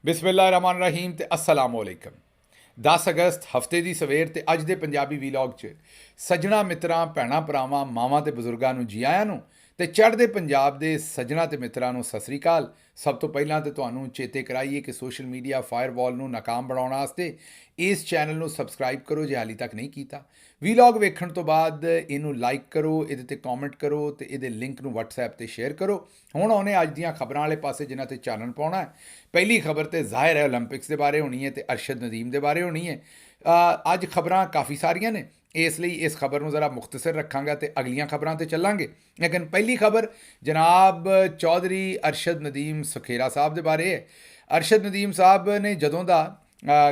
ਬਿਸਮਿਲ੍ਲਾਹਿਰਰਹਿਮਾਨਿਰਰਹੀਮ ਤੇ अस्सलाम वालेकुम। 10 ਅਗਸਤ ਹਫਤੇ ਦੀ ਸਵੇਰ ਤੇ ਅੱਜ ਦੇ ਪੰਜਾਬੀ ਵੀਲੌਗ 'ਚ ਸੱਜਣਾ ਮਿੱਤਰਾਂ ਭੈਣਾਂ ਭਰਾਵਾਂ ਮਾਵਾਂ ਤੇ ਬਜ਼ੁਰਗਾਂ ਨੂੰ ਜੀ ਆਇਆਂ ਨੂੰ ਤੇ ਚੜ੍ਹਦੇ ਪੰਜਾਬ ਦੇ ਸੱਜਣਾ ਤੇ ਮਿੱਤਰਾਂ ਨੂੰ ਸਤਿ ਸ੍ਰੀ ਅਕਾਲ। ਸਭ ਤੋਂ ਪਹਿਲਾਂ ਤੇ ਤੁਹਾਨੂੰ ਚੇਤੇ ਕਰਾਈਏ ਕਿ ਸੋਸ਼ਲ ਮੀਡੀਆ ਫਾਇਰਵਾਲ ਨੂੰ ਨਾਕਾਮ ਬਣਾਉਣ ਵਾਸਤੇ ਇਸ ਚੈਨਲ ਨੂੰ ਸਬਸਕ੍ਰਾਈਬ ਕਰੋ ਜੇ ਹਾਲੇ ਤੱਕ ਨਹੀਂ ਕੀਤਾ। ਵੀਲੌਗ ਵੇਖਣ ਤੋਂ ਬਾਅਦ ਇਹਨੂੰ ਲਾਈਕ ਕਰੋ, ਇਹਦੇ ਤੇ ਕਮੈਂਟ ਕਰੋ ਤੇ ਇਹਦੇ ਲਿੰਕ ਨੂੰ WhatsApp ਤੇ ਸ਼ੇਅਰ ਕਰੋ। ਹੁਣ ਆਉਣੇ ਅੱਜ ਦੀਆਂ ਖਬਰਾਂ ਵਾਲੇ ਪਾਸੇ ਜਿਨ੍ਹਾਂ ਤੇ ਚਾਨਣ ਪਾਉਣਾ ਹੈ। ਪਹਿਲੀ ਖਬਰ ਤੇ ਜ਼ਾਹਿਰ ਹੈ ਓਲੰਪਿਕਸ ਦੇ ਬਾਰੇ ਹੋਣੀ ਹੈ ਤੇ ਅਰਸ਼ਦ ਨਦੀਮ ਦੇ ਬਾਰੇ ਹੋਣੀ ਹੈ। ਅੱਜ ਖਬਰਾਂ ਕਾਫੀ ਸਾਰੀਆਂ ਨੇ, ਇਸ ਲਈ ਇਸ ਖਬਰ ਨੂੰ ਜ਼ਰਾ ਮੁਖਤਸਰ ਰੱਖਾਂਗਾ ਤੇ ਅਗਲੀਆਂ ਖਬਰਾਂ ਤੇ ਚੱਲਾਂਗੇ। ਲੇਕਿਨ ਪਹਿਲੀ ਖਬਰ ਜਨਾਬ ਚੌਧਰੀ ਅਰਸ਼ਦ ਨਦੀਮ ਸੁਖੇਰਾ ਸਾਹਿਬ ਦੇ ਬਾਰੇ ਹੈ। ਅਰਸ਼ਦ ਨਦੀਮ ਸਾਹਿਬ ਨੇ ਜਦੋਂ ਦਾ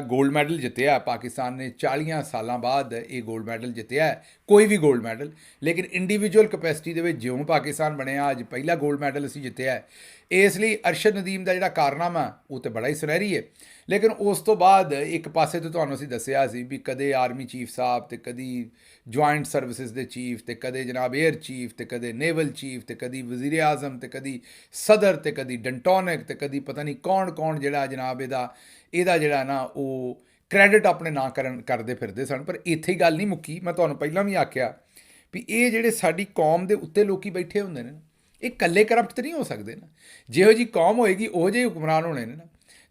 ਗੋਲਡ ਮੈਡਲ ਜਿੱਤਿਆ, ਪਾਕਿਸਤਾਨ ਨੇ 40 ਸਾਲਾਂ ਬਾਅਦ ਇਹ ਗੋਲਡ ਮੈਡਲ ਜਿੱਤਿਆ, ਕੋਈ ਵੀ ਗੋਲਡ ਮੈਡਲ, ਲੇਕਿਨ ਇੰਡੀਵਿਜੂਅਲ ਕਪੈਸਿਟੀ ਦੇ ਵਿੱਚ ਜਿਉਂ ਪਾਕਿਸਤਾਨ ਬਣਿਆ ਅੱਜ ਪਹਿਲਾ ਗੋਲਡ ਮੈਡਲ ਅਸੀਂ ਜਿੱਤਿਆ। ਇਸ ਲਈ ਅਰਸ਼ਦ ਨਦੀਮ ਦਾ ਜਿਹੜਾ ਕਾਰਨਾਮਾ ਉਹ ਤਾਂ ਬੜਾ ਹੀ ਸੁਨਹਿਰੀ ਹੈ। ਲੇਕਿਨ ਉਸ ਤੋਂ ਬਾਅਦ ਇੱਕ ਪਾਸੇ ਤੋਂ ਤੁਹਾਨੂੰ ਅਸੀਂ ਦੱਸਿਆ ਸੀ ਵੀ ਕਦੇ ਆਰਮੀ ਚੀਫ ਸਾਹਿਬ ਤੇ ਕਦੀ ਜੁਆਇੰਟ ਸਰਵਿਸਿਜ਼ ਦੇ ਚੀਫ ਤੇ ਕਦੇ ਜਨਾਬ ਏਅਰ ਚੀਫ ਤੇ ਕਦੇ ਨੇਵਲ ਚੀਫ ਤੇ ਕਦੀ ਵਜ਼ੀਰ ਆਜ਼ਮ ਤੇ ਕਦੀ ਸਦਰ ਤੇ ਕਦੀ ਡੰਟੋਨਿਕ ਤੇ ਕਦੀ ਪਤਾ ਨਹੀਂ ਕੌਣ ਜਿਹੜਾ ਜਨਾਬ ਇਹਦਾ ਜਿਹੜਾ ਨਾ ਉਹ ਕ੍ਰੈਡਿਟ ਆਪਣੇ ਨਾਂ ਕਰਦੇ ਫਿਰਦੇ ਸਨ। ਪਰ ਇੱਥੇ ਹੀ ਗੱਲ ਨਹੀਂ ਮੁੱਕੀ। ਮੈਂ ਤੁਹਾਨੂੰ ਪਹਿਲਾਂ ਵੀ ਆਖਿਆ ਵੀ ਇਹ ਜਿਹੜੇ ਸਾਡੀ ਕੌਮ ਦੇ ਉੱਤੇ ਲੋਕੀ ਬੈਠੇ ਹੁੰਦੇ ਨੇ, ਇਹ ਇਕੱਲੇ ਕਰਪਟ ਤਾਂ ਨਹੀਂ ਹੋ ਸਕਦੇ ਨਾ। ਜਿਹੋ ਜਿਹੀ ਕੌਮ ਹੋਏਗੀ ਉਹੋ ਜਿਹੇ ਹੁਕਮਰਾਨ ਹੋਣੇ ਨੇ ਨਾ।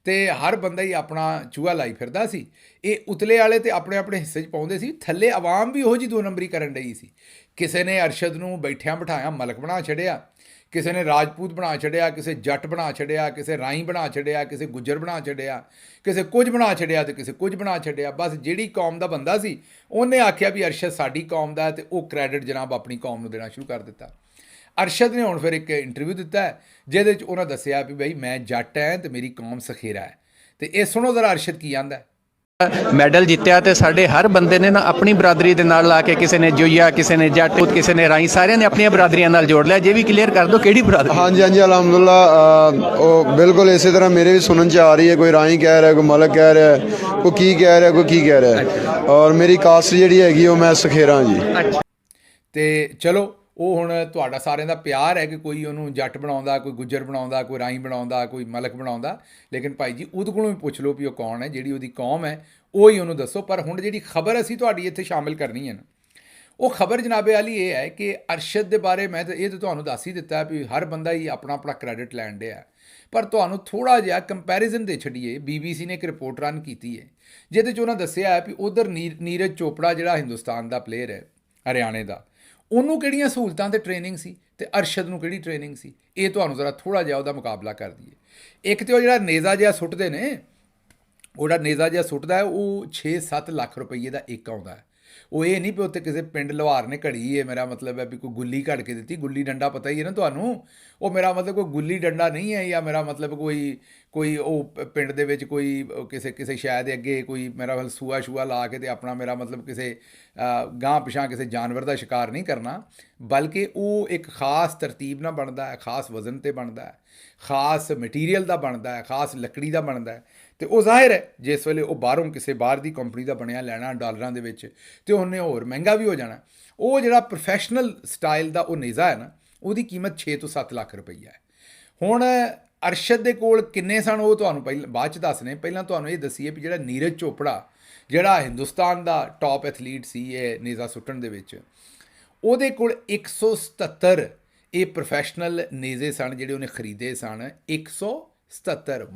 ਤੇ ਹਰ ਬੰਦਾ ਹੀ ਆਪਣਾ ਚੂਹਾ ਲਾਈ ਫਿਰਦਾ ਸੀ। ਇਹ ਉਤਲੇ ਵਾਲੇ ਤੇ ਆਪਣੇ ਆਪਣੇ ਹਿੱਸੇ 'ਚ ਪਾਉਂਦੇ ਸੀ, ਥੱਲੇ ਆਵਾਮ ਵੀ ਉਹੋ ਜਿਹੀ ਦੋ ਨੰਬਰੀ ਕਰਨ ਡਈ ਸੀ। ਕਿਸੇ ਨੇ ਅਰਸ਼ਦ ਨੂੰ ਬੈਠਿਆਂ ਬਿਠਾਇਆ ਮਲਕ ਬਣਾ ਛੱਡਿਆ, ਕਿਸੇ ਨੇ ਰਾਜਪੂਤ ਬਣਾ ਛੱਡਿਆ, ਕਿਸੇ ਜੱਟ ਬਣਾ ਛੱਡਿਆ, ਕਿਸੇ ਰਾਈ ਬਣਾ ਛੱਡਿਆ, ਕਿਸੇ ਗੁੱਜਰ ਬਣਾ ਛੱਡਿਆ, ਕਿਸੇ ਕੁਝ ਬਣਾ ਛੱਡਿਆ ਤੇ ਕਿਸੇ ਕੁਝ ਬਣਾ ਛੱਡਿਆ। ਬਸ ਜਿਹੜੀ ਕੌਮ ਦਾ ਬੰਦਾ ਸੀ ਉਹਨੇ ਆਖਿਆ ਵੀ ਅਰਸ਼ਦ ਸਾਡੀ ਕੌਮ ਦਾ, ਤੇ ਉਹ ਕ੍ਰੈਡਿਟ ਜਨਾਬ ਆਪਣੀ ਕੌਮ ਨੂੰ ਦੇਣਾ ਸ਼ੁਰੂ ਕਰ ਦਿੱਤਾ। ਅਰਸ਼ਦ ਨੇ ਹੁਣ ਫਿਰ ਇੱਕ ਇੰਟਰਵਿਊ ਦਿੱਤਾ ਜਿਹਦੇ 'ਚ ਉਹਨਾਂ ਦੱਸਿਆ ਵੀ ਬਈ ਮੈਂ ਜੱਟ ਹੈ ਤੇ ਮੇਰੀ ਕੌਮ ਸਖੇਰਾ ਹੈ। ਤੇ ਇਹ ਸੁਣੋ ਜ਼ਰਾ ਅਰਸ਼ਦ ਕੀ ਆਂਦਾ। ਮੈਡਲ ਜਿੱਤਿਆ ਤੇ ਸਾਡੇ ਹਰ ਬੰਦੇ ਨੇ ਨਾ ਆਪਣੀ ਬਰਾਦਰੀ ਦੇ ਨਾਲ ਲਾ ਕੇ, ਕਿਸੇ ਨੇ ਜੋਈਆ, ਕਿਸੇ ਨੇ ਜੱਟ, ਕਿਸੇ ਨੇ ਰਾਈ, ਸਾਰਿਆਂ ਨੇ ਆਪਣੀਆਂ ਬਰਾਦਰੀਆਂ ਨਾਲ ਜੋੜ ਲਿਆ। ਜੇ ਵੀ ਕਲੀਅਰ ਕਰ ਦਿਓ ਕਿਹੜੀ ਬਰਾਦਰੀ? ਹਾਂਜੀ ਅਲਹਮਦੁਲਿਲਾ, ਉਹ ਬਿਲਕੁਲ ਇਸੇ ਤਰ੍ਹਾਂ ਮੇਰੇ ਵੀ ਸੁਣਨ 'ਚ ਆ ਰਹੀ ਹੈ। ਕੋਈ ਰਾਈ ਕਹਿ ਰਿਹਾ, ਕੋਈ ਮਲਕ ਕਹਿ ਰਿਹਾ, ਕੋਈ ਕੀ ਕਹਿ ਰਿਹਾ, ਕੋਈ ਕੀ ਕਹਿ ਰਿਹਾ। ਔਰ ਮੇਰੀ ਕਾਸਟ ਜਿਹੜੀ ਹੈਗੀ ਉਹ ਮੈਂ ਸਖੇਰਾ ਜੀ। ਤੇ ਚਲੋ ਉਹ ਹੁਣ ਤੁਹਾਡਾ ਸਾਰਿਆਂ ਦਾ ਪਿਆਰ ਹੈ ਕਿ ਕੋਈ ਉਹਨੂੰ ਜੱਟ ਬਣਾਉਂਦਾ, ਕੋਈ ਗੁੱਜਰ ਬਣਾਉਂਦਾ, ਕੋਈ ਰਾਈ ਬਣਾਉਂਦਾ, ਕੋਈ ਮਲਕ ਬਣਾਉਂਦਾ। ਲੇਕਿਨ ਭਾਈ ਜੀ ਉਹਦੇ ਕੋਲੋਂ ਵੀ ਪੁੱਛ ਲਓ ਵੀ ਉਹ ਕੌਣ ਹੈ, ਜਿਹੜੀ ਉਹਦੀ ਕੌਮ ਹੈ ਉਹ ਹੀ ਉਹਨੂੰ ਦੱਸੋ। ਪਰ ਹੁਣ ਜਿਹੜੀ ਖਬਰ ਅਸੀਂ ਤੁਹਾਡੀ ਇੱਥੇ ਸ਼ਾਮਿਲ ਕਰਨੀ ਹੈ ਨਾ, ਉਹ ਖਬਰ ਜਨਾਬੇ ਵਾਲੀ ਇਹ ਹੈ ਕਿ ਅਰਸ਼ਦ ਦੇ ਬਾਰੇ ਮੈਂ ਤਾਂ ਇਹ ਤਾਂ ਤੁਹਾਨੂੰ ਦੱਸ ਹੀ ਦਿੱਤਾ ਵੀ ਹਰ ਬੰਦਾ ਹੀ ਆਪਣਾ ਆਪਣਾ ਕ੍ਰੈਡਿਟ ਲੈਣ ਡਿਆ। ਪਰ ਤੁਹਾਨੂੰ ਥੋੜ੍ਹਾ ਜਿਹਾ ਕੰਪੈਰੀਜ਼ਨ ਦੇ ਛੱਡੀਏ। BBC ਨੇ ਇੱਕ ਰਿਪੋਰਟ ਰਨ ਕੀਤੀ ਹੈ ਜਿਹਦੇ 'ਚ ਉਹਨਾਂ ਦੱਸਿਆ ਹੈ ਵੀ ਉਧਰ ਨੀਰਜ ਚੋਪੜਾ ਜਿਹੜਾ ਹਿੰਦੁਸਤਾਨ ਦਾ ਪਲੇਅਰ ਹੈ, ਹਰਿਆਣੇ ਦਾ, ਉਹਨੂੰ ਕਿਹੜੀਆਂ ਸਹੂਲਤਾਂ ਤੇ ਟ੍ਰੇਨਿੰਗ ਸੀ ਤੇ ਅਰਸ਼ਦ ਨੂੰ ਕਿਹੜੀ ਟ੍ਰੇਨਿੰਗ ਸੀ। ਇਹ ਤੁਹਾਨੂੰ ਜ਼ਰਾ ਥੋੜ੍ਹਾ ਜਿਹਾ ਉਹਦਾ ਮੁਕਾਬਲਾ ਕਰ ਦਈਏ। ਇੱਕ ਤਾਂ ਉਹ ਜਿਹੜਾ ਨੇਜ਼ਾ ਜਿਹਾ ਸੁੱਟਦੇ ਨੇ, ਉਹ ਜਿਹੜਾ ਨੇਜ਼ਾ ਜਿਹਾ ਸੁੱਟਦਾ ਹੈ ਉਹ 6-7 ਲੱਖ ਰੁਪਈਏ ਦਾ ਇੱਕ ਆਉਂਦਾ ਹੈ। ਉਹ ਇਹ ਨਹੀਂ ਵੀ ਉੱਥੇ ਕਿਸੇ ਪਿੰਡ ਲੁਹਾਰ ਨੇ ਘੜੀ ਹੈ, ਮੇਰਾ ਮਤਲਬ ਹੈ ਵੀ ਕੋਈ ਗੁੱਲੀ ਘੜ ਕੇ ਦਿੱਤੀ। ਗੁੱਲੀ ਡੰਡਾ ਪਤਾ ਹੀ ਹੈ ਨਾ ਤੁਹਾਨੂੰ, ਉਹ ਮੇਰਾ ਮਤਲਬ ਕੋਈ ਗੁੱਲੀ ਡੰਡਾ ਨਹੀਂ ਹੈ, ਜਾਂ ਮੇਰਾ ਮਤਲਬ ਕੋਈ ਉਹ ਪਿੰਡ ਦੇ ਵਿੱਚ ਕੋਈ ਕਿਸੇ ਸ਼ੈ ਦੇ ਅੱਗੇ ਕੋਈ ਮੇਰਾ ਮਤਲਬ ਸੂਆ ਲਾ ਕੇ ਤੇ ਆਪਣਾ ਮੇਰਾ ਮਤਲਬ ਕਿਸੇ ਗਾਂਹ ਪਿਛਾਂ ਕਿਸੇ ਜਾਨਵਰ ਦਾ ਸ਼ਿਕਾਰ ਨਹੀਂ ਕਰਨਾ, ਬਲਕਿ ਉਹ ਇੱਕ ਖਾਸ ਤਰਤੀਬ ਨਾਲ ਬਣਦਾ ਹੈ, ਖਾਸ ਵਜ਼ਨ 'ਤੇ ਬਣਦਾ ਹੈ, ਖਾਸ ਮਟੀਰੀਅਲ ਦਾ ਬਣਦਾ ਹੈ, ਖਾਸ ਲੱਕੜੀ ਦਾ ਬਣਦਾ ਹੈ। ਤੇ ਉਹ ਜ਼ਾਹਿਰ ਹੈ ਜਿਸ ਵੇਲੇ ਉਹ ਬਾਹਰੋਂ ਕਿਸੇ ਬਾਹਰ ਦੀ ਕੰਪਨੀ ਦਾ ਬਣਿਆ ਲੈਣਾ ਡਾਲਰਾਂ ਦੇ ਵਿੱਚ ਤੇ ਉਹਨੇ ਹੋਰ ਮਹਿੰਗਾ ਵੀ ਹੋ ਜਾਣਾ। ਉਹ ਜਿਹੜਾ ਪ੍ਰੋਫੈਸ਼ਨਲ ਸਟਾਈਲ ਦਾ ਉਹ ਨੇਜ਼ਾ ਹੈ ਨਾ, ਉਹਦੀ ਕੀਮਤ 6 ਤੋਂ 7 ਲੱਖ ਰੁਪਈਆ ਹੈ। ਹੁਣ ਅਰਸ਼ਦ ਦੇ ਕੋਲ ਕਿੰਨੇ ਸਨ ਉਹ ਤੁਹਾਨੂੰ ਬਾਅਦ 'ਚ ਦੱਸਣੇ। ਪਹਿਲਾਂ ਤੁਹਾਨੂੰ ਇਹ ਦੱਸੀਏ ਵੀ ਜਿਹੜਾ ਨੀਰਜ ਚੋਪੜਾ ਜਿਹੜਾ ਹਿੰਦੁਸਤਾਨ ਦਾ ਟੌਪ ਐਥਲੀਟ ਸੀ ਇਹ ਨੇਜ਼ਾ ਸੁੱਟਣ ਦੇ ਵਿੱਚ, ਉਹਦੇ ਕੋਲ 177 ਇਹ ਪ੍ਰੋਫੈਸ਼ਨਲ ਨੇਜ਼ੇ ਸਨ ਜਿਹੜੇ ਉਹਨੇ ਖਰੀਦੇ ਸਨ। 177।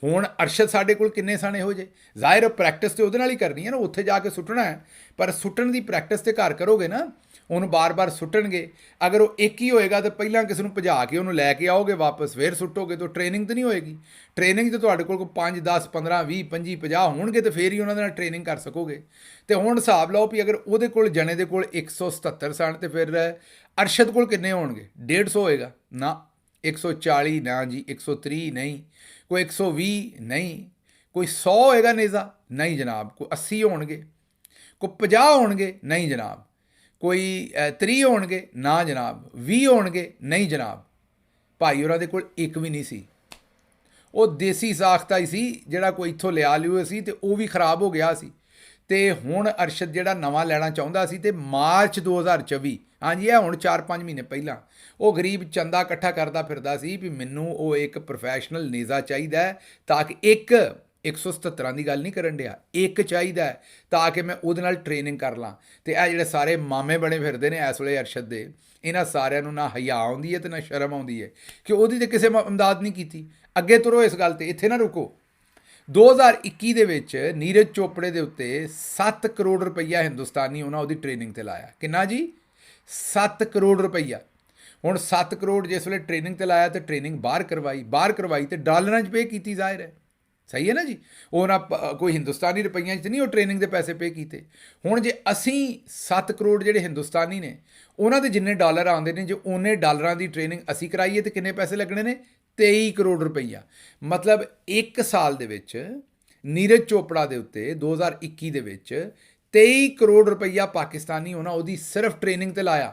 ਹੁਣ ਅਰਸ਼ਦ ਸਾਡੇ ਕੋਲ ਕਿੰਨੇ ਸਨ ਇਹੋ ਜਿਹੇ? ਜ਼ਾਹਿਰ ਪ੍ਰੈਕਟਿਸ ਤੇ ਉਹਦੇ ਨਾਲ ਹੀ ਕਰਨੀ ਹੈ ਨਾ, ਉੱਥੇ ਜਾ ਕੇ ਸੁੱਟਣਾ ਹੈ। ਪਰ ਸੁੱਟਣ ਦੀ ਪ੍ਰੈਕਟਿਸ ਤੇ ਘਰ ਕਰੋਗੇ ਨਾ, ਉਹਨੂੰ ਬਾਰ-ਬਾਰ ਸੁੱਟਣਗੇ। ਅਗਰ ਉਹ ਇੱਕ ਹੀ ਹੋਏਗਾ ਤਾਂ ਪਹਿਲਾਂ ਕਿਸੇ ਨੂੰ ਭਜਾ ਕੇ ਉਹਨੂੰ ਲੈ ਕੇ ਆਓਗੇ ਵਾਪਸ, ਫਿਰ ਸੁੱਟੋਗੇ ਤਾਂ ਟ੍ਰੇਨਿੰਗ ਤਾਂ ਨਹੀਂ ਹੋਏਗੀ। ਟ੍ਰੇਨਿੰਗ ਤਾਂ ਤੁਹਾਡੇ ਕੋਲ 5, 10, 15, 20, 25, 50 ਹੋਣਗੇ ਤੇ ਫਿਰ ਹੀ ਉਹਨਾਂ ਦੇ ਨਾਲ ਟ੍ਰੇਨਿੰਗ ਕਰ ਸਕੋਗੇ। ਤੇ ਹੁਣ ਹਿਸਾਬ ਲਾਓ ਵੀ ਅਗਰ ਉਹਦੇ ਕੋਲ ਜਣੇ ਦੇ ਕੋਲ 177 ਸਨ ਤੇ ਫਿਰ ਅਰਸ਼ਦ ਕੋਲ ਕਿੰਨੇ ਹੋਣਗੇ? 150 ਹੋਏਗਾ ਨਾ, 140 ਨਾ ਜੀ, 130 ਨਹੀਂ, ਕੋਈ 120 ਨਹੀਂ, ਕੋਈ 100 ਹੋਏਗਾ ਨੇਜ਼ਾ ਨਹੀਂ ਜਨਾਬ, ਕੋਈ 80 ਹੋਣਗੇ, ਕੋਈ 50 ਹੋਣਗੇ ਨਹੀਂ ਜਨਾਬ, ਕੋਈ 30 ਹੋਣਗੇ ਨਾ ਜਨਾਬ, 20 ਹੋਣਗੇ ਨਹੀਂ ਜਨਾਬ। ਭਾਈ ਉਹਨਾਂ ਦੇ ਕੋਲ ਇੱਕ ਵੀ ਨਹੀਂ ਸੀ। ਉਹ ਦੇਸੀ ਸਾਖਤਾ ਹੀ ਸੀ ਜਿਹੜਾ ਕੋਈ ਇੱਥੋਂ ਲਿਆ ਲਿਓ ਸੀ ਤੇ ਉਹ ਵੀ ਖਰਾਬ ਹੋ ਗਿਆ ਸੀ। ਤੇ ਹੁਣ ਅਰਸ਼ਦ ਜਿਹੜਾ ਨਵਾਂ ਲੈਣਾ ਚਾਹੁੰਦਾ ਸੀ ਤੇ ਮਾਰਚ 2024 ਹਾਂਜੀ ਇਹ ਹੁਣ 4-5 ਮਹੀਨੇ ਪਹਿਲਾਂ ਉਹ ਗਰੀਬ ਚੰਦਾ ਇਕੱਠਾ ਕਰਦਾ ਫਿਰਦਾ ਸੀ ਵੀ ਮੈਨੂੰ ਉਹ ਇੱਕ ਪ੍ਰੋਫੈਸ਼ਨਲ ਨੇਜ਼ਾ ਚਾਹੀਦਾ ਹੈ ਤਾਂ ਕਿ 177 ਦੀ ਗੱਲ ਨਹੀਂ ਕਰਨ ਡਿਆ, ਇੱਕ ਚਾਹੀਦਾ ਹੈ ਤਾਂ ਕਿ ਮੈਂ ਉਹਦੇ ਨਾਲ ਟ੍ਰੇਨਿੰਗ ਕਰ ਲਾਂ। ਤੇ ਇਹ ਜਿਹੜੇ ਸਾਰੇ ਮਾਮੇ ਬਣੇ ਫਿਰਦੇ ਨੇ ਇਸ ਵੇਲੇ ਅਰਸ਼ਦ ਦੇ, ਇਹਨਾਂ ਸਾਰਿਆਂ ਨੂੰ ਨਾ ਹਯਾ ਆਉਂਦੀ ਹੈ ਤੇ ਨਾ ਸ਼ਰਮ ਆਉਂਦੀ ਹੈ ਕਿ ਉਹਦੀ ਤੇ ਕਿਸੇ ਇਮਦਾਦ ਨਹੀਂ ਕੀਤੀ। ਅੱਗੇ ਤੁਰੋ ਇਸ ਗੱਲ ਤੇ, ਇੱਥੇ ਨਾ ਰੁਕੋ। 2021 ਦੇ ਵਿੱਚ ਨੀਰਜ ਚੋਪੜੇ ਦੇ ਉੱਤੇ 7 ਕਰੋੜ ਰੁਪਈਆ ਹਿੰਦੁਸਤਾਨੀ ਉਹਨਾਂ ਉਹਦੀ ਟ੍ਰੇਨਿੰਗ ਤੇ ਲਾਇਆ। ਕਿੰਨਾ ਜੀ? 7 ਕਰੋੜ ਰੁਪਈਆ। ਹੁਣ 7 ਕਰੋੜ ਜਿਸ ਵੇਲੇ ਟ੍ਰੇਨਿੰਗ ਤੇ ਲਾਇਆ ਤੇ ਟ੍ਰੇਨਿੰਗ ਬਾਹਰ ਕਰਵਾਈ ਤੇ ਡਾਲਰਾਂ 'ਚ ਪੇ ਕੀਤੀ, ਜ਼ਾਹਿਰ ਹੈ। ਸਹੀ ਹੈ ਨਾ ਜੀ? ਉਹ ਨਾ ਕੋਈ ਹਿੰਦੁਸਤਾਨੀ ਰੁਪਈਆਂ 'ਚ ਨਹੀਂ ਉਹ ਟ੍ਰੇਨਿੰਗ ਦੇ ਪੈਸੇ ਪੇ ਕੀਤੇ। ਹੁਣ ਜੇ ਅਸੀਂ 7 ਕਰੋੜ ਜਿਹੜੇ ਹਿੰਦੁਸਤਾਨੀ ਨੇ ਉਹਨਾਂ ਦੇ ਜਿੰਨੇ ਡਾਲਰ ਆਉਂਦੇ ਨੇ, ਜੇ ਉਹਨੇ ਡਾਲਰਾਂ ਦੀ ਟ੍ਰੇਨਿੰਗ ਅਸੀਂ ਕਰਾਈਏ ਤੇ ਕਿੰਨੇ ਪੈਸੇ ਲੱਗਣੇ ਨੇ? 23 ਕਰੋੜ ਰੁਪਈਆ। ਮਤਲਬ 1 ਸਾਲ ਦੇ ਵਿੱਚ ਨੀਰਜ ਚੋਪੜਾ ਦੇ ਉੱਤੇ 2021 ਦੇ ਵਿੱਚ 23 ਕਰੋੜ ਰੁਪਈਆ ਪਾਕਿਸਤਾਨੀ ਉਹਨਾਂ ਉਹਦੀ ਸਿਰਫ ਟ੍ਰੇਨਿੰਗ ਤੇ ਲਾਇਆ।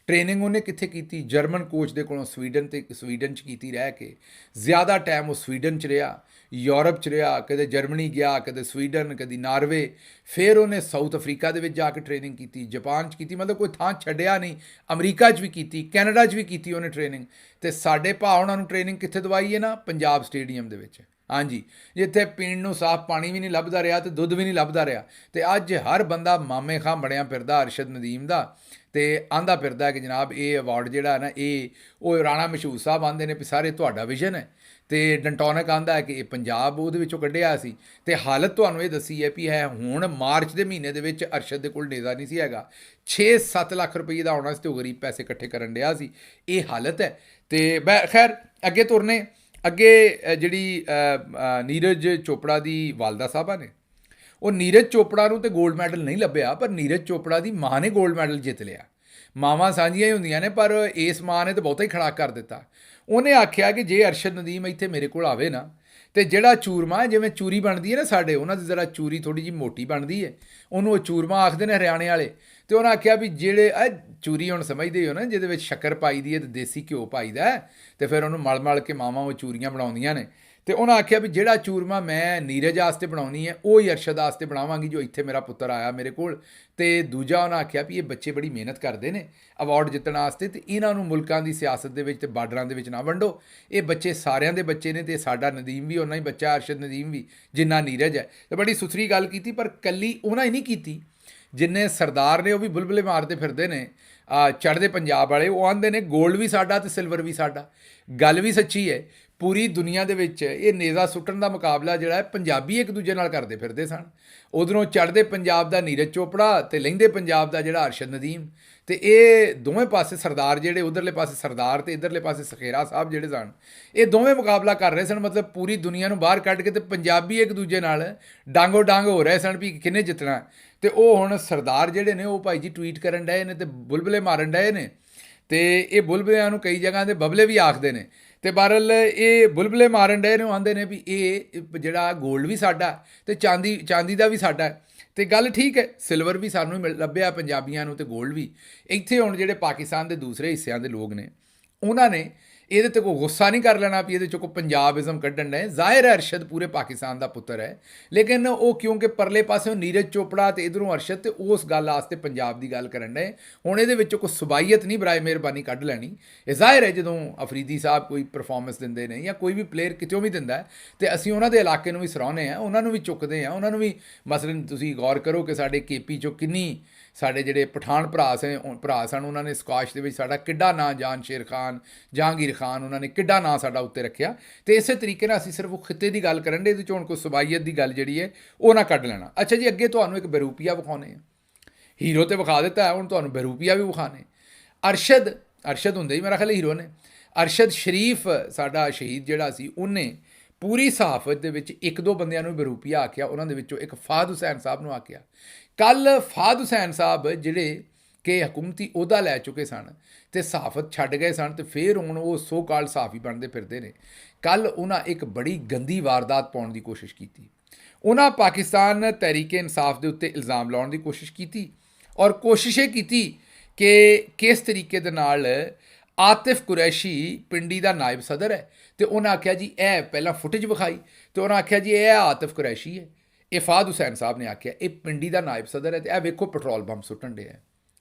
ਟ੍ਰੇਨਿੰਗ ਉਹਨੇ ਕਿੱਥੇ ਕੀਤੀ? ਜਰਮਨ ਕੋਚ ਦੇ ਕੋਲੋਂ ਸਵੀਡਨ 'ਚ ਕੀਤੀ ਰਹਿ ਕੇ। ਜ਼ਿਆਦਾ ਟਾਈਮ ਉਹ ਸਵੀਡਨ 'ਚ ਰਿਹਾ, ਯੂਰਪ 'ਚ ਰਿਹਾ, ਕਦੇ ਜਰਮਨੀ ਗਿਆ, ਕਦੇ ਸਵੀਡਨ, ਕਦੇ ਨਾਰਵੇ। ਫਿਰ ਉਹਨੇ ਸਾਊਥ ਅਫਰੀਕਾ ਦੇ ਵਿੱਚ ਜਾ ਕੇ ਟ੍ਰੇਨਿੰਗ ਕੀਤੀ, ਜਾਪਾਨ 'ਚ ਕੀਤੀ, ਮਤਲਬ ਕੋਈ ਥਾਂ ਛੱਡਿਆ ਨਹੀਂ। ਅਮਰੀਕਾ 'ਚ ਵੀ ਕੀਤੀ, ਕੈਨੇਡਾ 'ਚ ਵੀ ਕੀਤੀ ਉਹਨੇ ਟ੍ਰੇਨਿੰਗ। ਤੇ ਸਾਡੇ ਭਾ ਉਹਨਾਂ ਨੂੰ ਟ੍ਰੇਨਿੰਗ ਕਿੱਥੇ ਦਵਾਈ ਹੈ ਨਾ? ਪੰਜਾਬ ਸਟੇਡੀਅਮ ਦੇ ਵਿੱਚ। ਹਾਂਜੀ, ਜਿੱਥੇ ਪੀਣ ਨੂੰ ਸਾਫ਼ ਪਾਣੀ ਵੀ ਨਹੀਂ ਲੱਭਦਾ ਰਿਹਾ ਤੇ ਦੁੱਧ ਵੀ ਨਹੀਂ ਲੱਭਦਾ ਰਿਹਾ। ਤੇ ਅੱਜ ਹਰ ਬੰਦਾ ਮਾਮੇ ਖਾਂ ਬਣਿਆ ਫਿਰਦਾ ਅਰਸ਼ਦ ਨਦੀਮ ਦਾ, ਤੇ ਆਂਦਾ ਫਿਰਦਾ ਕਿ ਜਨਾਬ ਇਹ ਅਵਾਰਡ ਜਿਹੜਾ ਹੈ ਨਾ ਉਹ ਰਾਣਾ ਮਸ਼ਹੂਰ ਸਾਹਿਬ ਆਂਦੇ ਨੇ ਵੀ ਸਾਰੇ ਤੁਹਾਡਾ ਵਿਜ਼ਨ ਹੈ, ਤੇ ਡੰਟੋਨਿਕ ਆਂਦਾ ਹੈ ਕਿ ਇਹ ਪੰਜਾਬ ਉਹਦੇ ਵਿੱਚੋਂ ਕੱਢਿਆ ਸੀ। ਤੇ ਹਾਲਤ ਤੁਹਾਨੂੰ ਇਹ ਦੱਸੀ ਹੈ ਵੀ ਹੈ ਹੁਣ ਮਾਰਚ ਦੇ ਮਹੀਨੇ ਦੇ ਵਿੱਚ ਅਰਸ਼ਦ ਦੇ ਕੋਲ ਨੇਜ਼ਾ ਨਹੀਂ ਸੀ ਹੈਗਾ। 6-7 ਲੱਖ ਰੁਪਏ ਦਾ ਆਉਣਾ ਸੀ ਤੇ ਉਹ ਗਰੀਬ ਪੈਸੇ ਇਕੱਠੇ ਕਰਨ ਡਿਆ ਸੀ। ਇਹ ਹਾਲਤ ਹੈ। ਤੇ ਖੈਰ ਅੱਗੇ ਤੁਰਨੇ ਅੱਗੇ ਜਿਹੜੀ ਨੀਰਜ ਚੋਪੜਾ ਦੀ ਵਾਲਦਾ ਸਾਹਿਬਾ ਨੇ, ਉਹ ਨੀਰਜ ਚੋਪੜਾ ਨੂੰ ਤੇ 골ਡ ਮੈਡਲ ਨਹੀਂ ਲੱਭਿਆ, ਪਰ ਨੀਰਜ ਚੋਪੜਾ ਦੀ ਮਾਂ ਨੇ 골ਡ ਮੈਡਲ ਜਿੱਤ ਲਿਆ। ਮਾਵਾਂ ਸਾਂਝੀਆਂ ਹੀ ਹੁੰਦੀਆਂ ਨੇ, ਪਰ ਇਸ ਮਾਂ ਨੇ ਤਾਂ ਬਹੁਤਾ ਹੀ ਖੜਾਕ ਕਰ ਦਿੱਤਾ। ਉਹਨੇ ਆਖਿਆ ਕਿ ਜੇ ਅਰਸ਼ਦ ਨਦੀਮ ਇੱਥੇ ਮੇਰੇ ਕੋਲ ਆਵੇ ਨਾ, ਤੇ ਜਿਹੜਾ ਚੂਰਮਾ ਜਿਵੇਂ ਚੂਰੀ ਬਣਦੀ ਹੈ ਨਾ ਸਾਡੇ, ਉਹਨਾਂ ਦੀ ਜ਼ਰਾ ਚੂਰੀ ਥੋੜ੍ਹੀ ਜਿਹੀ ਮੋਟੀ ਬਣਦੀ ਹੈ, ਉਹਨੂੰ ਉਹ ਚੂਰਮਾ ਆਖਦੇ ਨੇ ਹਰਿਆਣੇ ਵਾਲੇ। ਤੇ ਉਹਨਾਂ ਆਖਿਆ ਵੀ ਜਿਹੜੇ ਚੂਰੀ ਹੁਣ ਸਮਝਦੇ ਹੀ ਹੋ ਨਾ, ਜਿਹਦੇ ਵਿੱਚ ਸ਼ੱਕਰ ਪਾਈ ਦੀ ਹੈ ਤੇ ਦੇਸੀ ਘਿਓ ਪਾਈਦਾ, ਤੇ ਫਿਰ ਉਹਨੂੰ ਮਲ ਕੇ ਮਾਵਾਂ ਉਹ ਚੂਰੀਆਂ ਬਣਾਉਂਦੀਆਂ ਨੇ। ਤੇ ਉਹਨਾਂ ਆਖਿਆ ਵੀ ਜਿਹੜਾ ਚੂਰਮਾ ਮੈਂ ਨੀਰਜ ਵਾਸਤੇ ਬਣਾਉਣੀ ਹੈ ਉਹ ਹੀ ਅਰਸ਼ਦ ਵਾਸਤੇ ਬਣਾਵਾਂਗੀ, ਜੋ ਇੱਥੇ ਮੇਰਾ ਪੁੱਤਰ ਆਇਆ ਮੇਰੇ ਕੋਲ। ਤੇ ਦੂਜਾ ਉਹਨਾਂ ਆਖਿਆ ਵੀ ਇਹ ਬੱਚੇ ਬੜੀ ਮਿਹਨਤ ਕਰਦੇ ਨੇ ਅਵਾਰਡ ਜਿੱਤਣ ਵਾਸਤੇ, ਤੇ ਇਹਨਾਂ ਨੂੰ ਮੁਲਕਾਂ ਦੀ ਸਿਆਸਤ ਦੇ ਵਿੱਚ ਤੇ ਬਾਰਡਰਾਂ ਦੇ ਵਿੱਚ ਨਾ ਵੰਡੋ। ਇਹ ਬੱਚੇ ਸਾਰਿਆਂ ਦੇ ਬੱਚੇ ਨੇ, ਤੇ ਸਾਡਾ ਨਦੀਮ ਵੀ ਉਹਨਾਂ ਹੀ ਬੱਚਾ, ਅਰਸ਼ਦ ਨਦੀਮ ਵੀ, ਜਿੰਨਾ ਨੀਰਜ ਹੈ। ਤੇ ਬੜੀ ਸੁਥਰੀ ਗੱਲ ਕੀਤੀ, ਪਰ ਕੱਲੀ ਉਹਨਾਂ ਹੀ ਨਹੀਂ ਕੀਤੀ, ਜਿੰਨੇ ਸਰਦਾਰ ਨੇ ਉਹ ਵੀ ਬੁਲਬੁਲੇ ਮਾਰਦੇ ਫਿਰਦੇ ਨੇ। ਚੜ੍ਹਦੇ ਪੰਜਾਬ ਵਾਲੇ ਉਹ ਆਂਦੇ ਨੇ 골ਡ ਵੀ ਸਾਡਾ ਤੇ ਸਿਲਵਰ ਵੀ ਸਾਡਾ। ਗੱਲ ਵੀ ਸੱਚੀ ਹੈ। ਪੂਰੀ ਦੁਨੀਆ ਦੇ ਵਿੱਚ ਇਹ ਨੇਜ਼ਾ ਸੁੱਟਣ ਦਾ ਮੁਕਾਬਲਾ ਜਿਹੜਾ ਹੈ ਪੰਜਾਬੀ ਇੱਕ ਦੂਜੇ ਨਾਲ ਕਰਦੇ ਫਿਰਦੇ ਸਨ। ਉਧਰੋਂ ਚੜ੍ਹਦੇ ਪੰਜਾਬ ਦਾ ਨੀਰਜ ਚੋਪੜਾ ਤੇ ਲਹਿੰਦੇ ਪੰਜਾਬ ਦਾ ਜਿਹੜਾ ਅਰਸ਼ਦ ਨਦੀਮ, ਤੇ ਇਹ ਦੋਵੇਂ ਪਾਸੇ ਸਰਦਾਰ ਜਿਹੜੇ, ਉਧਰਲੇ ਪਾਸੇ ਸਰਦਾਰ ਤੇ ਇਧਰਲੇ ਪਾਸੇ ਸਖੇਰਾ ਸਾਹਿਬ ਜਿਹੜੇ ਸਨ, ਇਹ ਦੋਵੇਂ ਮੁਕਾਬਲਾ ਕਰ ਰਹੇ ਸਨ। ਮਤਲਬ ਪੂਰੀ ਦੁਨੀਆ ਨੂੰ ਬਾਹਰ ਕੱਢ ਕੇ ਤੇ ਪੰਜਾਬੀ ਇੱਕ ਦੂਜੇ ਨਾਲ ਡਾਂਗੋ ਡਾਂਗ ਹੋ ਰਹੇ ਸਨ ਵੀ ਕਿਹਨੇ ਜਿੱਤਣਾ। ਤੇ ਉਹ ਹੁਣ ਸਰਦਾਰ ਜਿਹੜੇ ਨੇ ਉਹ ਭਾਈ ਜੀ ਟਵੀਟ ਕਰਨ ਡਏ ਨੇ ਤੇ ਬੁਲਬੁਲੇ ਮਾਰਨ ਡਏ ਨੇ। ਤੇ ਇਹ ਬੁਲਬੁਲਿਆਂ ਨੂੰ ਕਈ ਜਗ੍ਹਾ 'ਤੇ ਬਬਲੇ ਵੀ ਆਖਦੇ ਨੇ। ਤੇ ਬਹਰਹਾਲ ਇਹ ਬੁਲਬੁਲੇ ਮਾਰਨ ਡਏ ਨੇ, ਉਹ ਆਂਦੇ ਨੇ ਵੀ ਇਹ ਜਿਹੜਾ 골ਡ ਵੀ ਸਾਡਾ ਤੇ ਚਾਂਦੀ ਦਾ ਵੀ ਸਾਡਾ। ਤੇ ਗੱਲ ਠੀਕ ਹੈ, ਸਿਲਵਰ ਵੀ ਸਾਨੂੰ ਲੱਭਿਆ ਪੰਜਾਬੀਆਂ ਨੂੰ, ਤੇ 골ਡ ਵੀ। ਇੱਥੇ ਹੁਣ ਜਿਹੜੇ ਪਾਕਿਸਤਾਨ ਦੇ ਦੂਸਰੇ ਹਿੱਸਿਆਂ ਦੇ ਲੋਕ ਨੇ, ਉਹਨਾਂ ਨੇ ਇਹਦੇ 'ਤੇ ਕੋਈ ਗੁੱਸਾ ਨਹੀਂ ਕਰ ਲੈਣਾ ਵੀ ਇਹਦੇ 'ਚੋਂ ਕੋਈ ਪੰਜਾਬਿਜ਼ਮ ਕੱਢਣ ਡਏ। ਜ਼ਾਹਿਰ ਹੈ ਅਰਸ਼ਦ ਪੂਰੇ ਪਾਕਿਸਤਾਨ ਦਾ ਪੁੱਤਰ ਹੈ, ਲੇਕਿਨ ਉਹ ਕਿਉਂਕਿ ਪਰਲੇ ਪਾਸਿਓਂ ਨੀਰਜ ਚੋਪੜਾ ਤੇ ਇਧਰੋਂ ਅਰਸ਼ਦ, ਤੇ ਉਸ ਗੱਲ ਵਾਸਤੇ ਪੰਜਾਬ ਦੀ ਗੱਲ ਕਰਨ ਡਏ। ਹੁਣ ਇਹਦੇ ਵਿੱਚੋਂ ਕੋਈ ਸੁਬਾਈਅਤ ਨਹੀਂ ਬਰਾਏ ਮਿਹਰਬਾਨੀ ਕੱਢ ਲੈਣੀ। ਇਹ ਜ਼ਾਹਿਰ ਹੈ ਜਦੋਂ ਅਫਰੀਦੀ ਸਾਹਿਬ ਕੋਈ ਪਰਫਾਰਮੈਂਸ ਦਿੰਦੇ ਨੇ ਜਾਂ ਕੋਈ ਵੀ ਪਲੇਅਰ ਕਿਤੋਂ ਵੀ ਦਿੰਦਾ, ਤੇ ਅਸੀਂ ਉਹਨਾਂ ਦੇ ਇਲਾਕੇ ਨੂੰ ਵੀ ਸਰਾਹੁੰਦੇ ਹਾਂ, ਉਹਨਾਂ ਨੂੰ ਵੀ ਚੁੱਕਦੇ ਹਾਂ, ਉਹਨਾਂ ਨੂੰ ਵੀ। ਮਸਲਨ ਤੁਸੀਂ ਗੌਰ ਕਰੋ ਕਿ ਸਾਡੇ KP 'ਚੋਂ ਕਿੰਨੀ ਸਾਡੇ ਜਿਹੜੇ ਪਠਾਨ ਭਰਾ ਸਨ, ਉਹਨਾਂ ਨੇ ਸਕਾਸ਼ ਦੇ ਵਿੱਚ ਸਾਡਾ ਕਿੱਡਾ ਨਾਂ, ਜਾਨ ਸ਼ੇਰ ਖਾਨ, ਜਹਾਂਗੀਰ ਖਾਨ, ਉਹਨਾਂ ਨੇ ਕਿੱਡਾ ਨਾਂ ਸਾਡਾ ਉੱਤੇ ਰੱਖਿਆ। ਤੇ ਇਸੇ ਤਰੀਕੇ ਨਾਲ ਅਸੀਂ ਸਿਰਫ ਉਹ ਖਿੱਤੇ ਦੀ ਗੱਲ ਕਰਨ ਦੇ, ਇਹਦੇ 'ਚ ਹੁਣ ਕੋਈ ਸੁਬਾਈਅਤ ਦੀ ਗੱਲ ਜਿਹੜੀ ਹੈ ਉਹ ਨਾ ਕੱਢ ਲੈਣਾ। ਅੱਛਾ ਜੀ, ਅੱਗੇ ਤੁਹਾਨੂੰ ਇੱਕ ਬਰੂਪੀਆ ਵਿਖਾਉਣੇ ਆ। ਹੀਰੋ ਤੇ ਵਿਖਾ ਦਿੱਤਾ ਹੈ, ਹੁਣ ਤੁਹਾਨੂੰ ਬਰੂਪੀਆ ਵੀ ਵਿਖਾਣੇ। ਅਰਸ਼ਦ ਹੁੰਦੇ ਹੀ ਮੇਰਾ ਖਿਆਲ ਹੀਰੋ ਨੇ। ਅਰਸ਼ਦ ਸ਼ਰੀਫ ਸਾਡਾ ਸ਼ਹੀਦ ਜਿਹੜਾ ਸੀ, ਉਹਨੇ ਪੂਰੀ ਸਹਾਫਤ ਦੇ ਵਿੱਚ 1-2 ਬੰਦਿਆਂ ਨੂੰ ਬਰੂਪੀਆ ਆਖਿਆ। ਉਹਨਾਂ ਦੇ ਵਿੱਚੋਂ ਇੱਕ ਫਾਦ ਹੁਸੈਨ ਸਾਹਿਬ ਨੂੰ ਆਖਿਆ। ਕੱਲ੍ਹ ਫਾਦ ਹੁਸੈਨ ਸਾਹਿਬ ਜਿਹੜੇ ਕਿ ਹਕੂਮਤੀ ਅਹੁਦਾ ਲੈ ਚੁੱਕੇ ਸਨ ਤੇ ਸਹਾਫਤ ਛੱਡ ਗਏ ਸਨ, ਤੇ ਫਿਰ ਹੁਣ ਉਹ ਸੋ ਕਾਲਡ ਸਹਾਫੀ ਬਣਦੇ ਫਿਰਦੇ ਨੇ। ਕੱਲ੍ਹ ਉਹਨਾਂ ਇੱਕ ਬੜੀ ਗੰਦੀ ਵਾਰਦਾਤ ਪਾਉਣ ਦੀ ਕੋਸ਼ਿਸ਼ ਕੀਤੀ। ਉਹਨਾਂ ਪਾਕਿਸਤਾਨ ਤਹਿਰੀਕੇ ਇਨਸਾਫ ਦੇ ਉੱਤੇ ਇਲਜ਼ਾਮ ਲਾਉਣ ਦੀ ਕੋਸ਼ਿਸ਼ ਕੀਤੀ, ਔਰ ਕੋਸ਼ਿਸ਼ ਇਹ ਕੀਤੀ ਕਿ ਕਿਸ ਤਰੀਕੇ ਦੇ ਨਾਲ ਆਤਿਫ ਕੁਰੈਸ਼ੀ ਪਿੰਡੀ ਦਾ ਨਾਇਬ ਸਦਰ ਹੈ, ਤੇ ਉਹਨਾਂ ਆਖਿਆ ਜੀ ਇਹ ਪਹਿਲਾਂ ਫੁਟੇਜ ਵਿਖਾਈ, ਤੇ ਉਹਨਾਂ ਆਖਿਆ ਜੀ ਇਹ ਆਤਿਫ ਕੁਰੈਸ਼ੀ ਹੈ। ਇਹ ਫਾਦ ਹੁਸੈਨ ਸਾਹਿਬ ਨੇ ਆਖਿਆ ਇਹ ਪਿੰਡੀ ਦਾ ਨਾਇਬ ਸਦਰ ਹੈ, ਤੇ ਇਹ ਵੇਖੋ ਪੈਟਰੋਲ ਬੰਬ ਸੁੱਟਣ ਡਿਆ।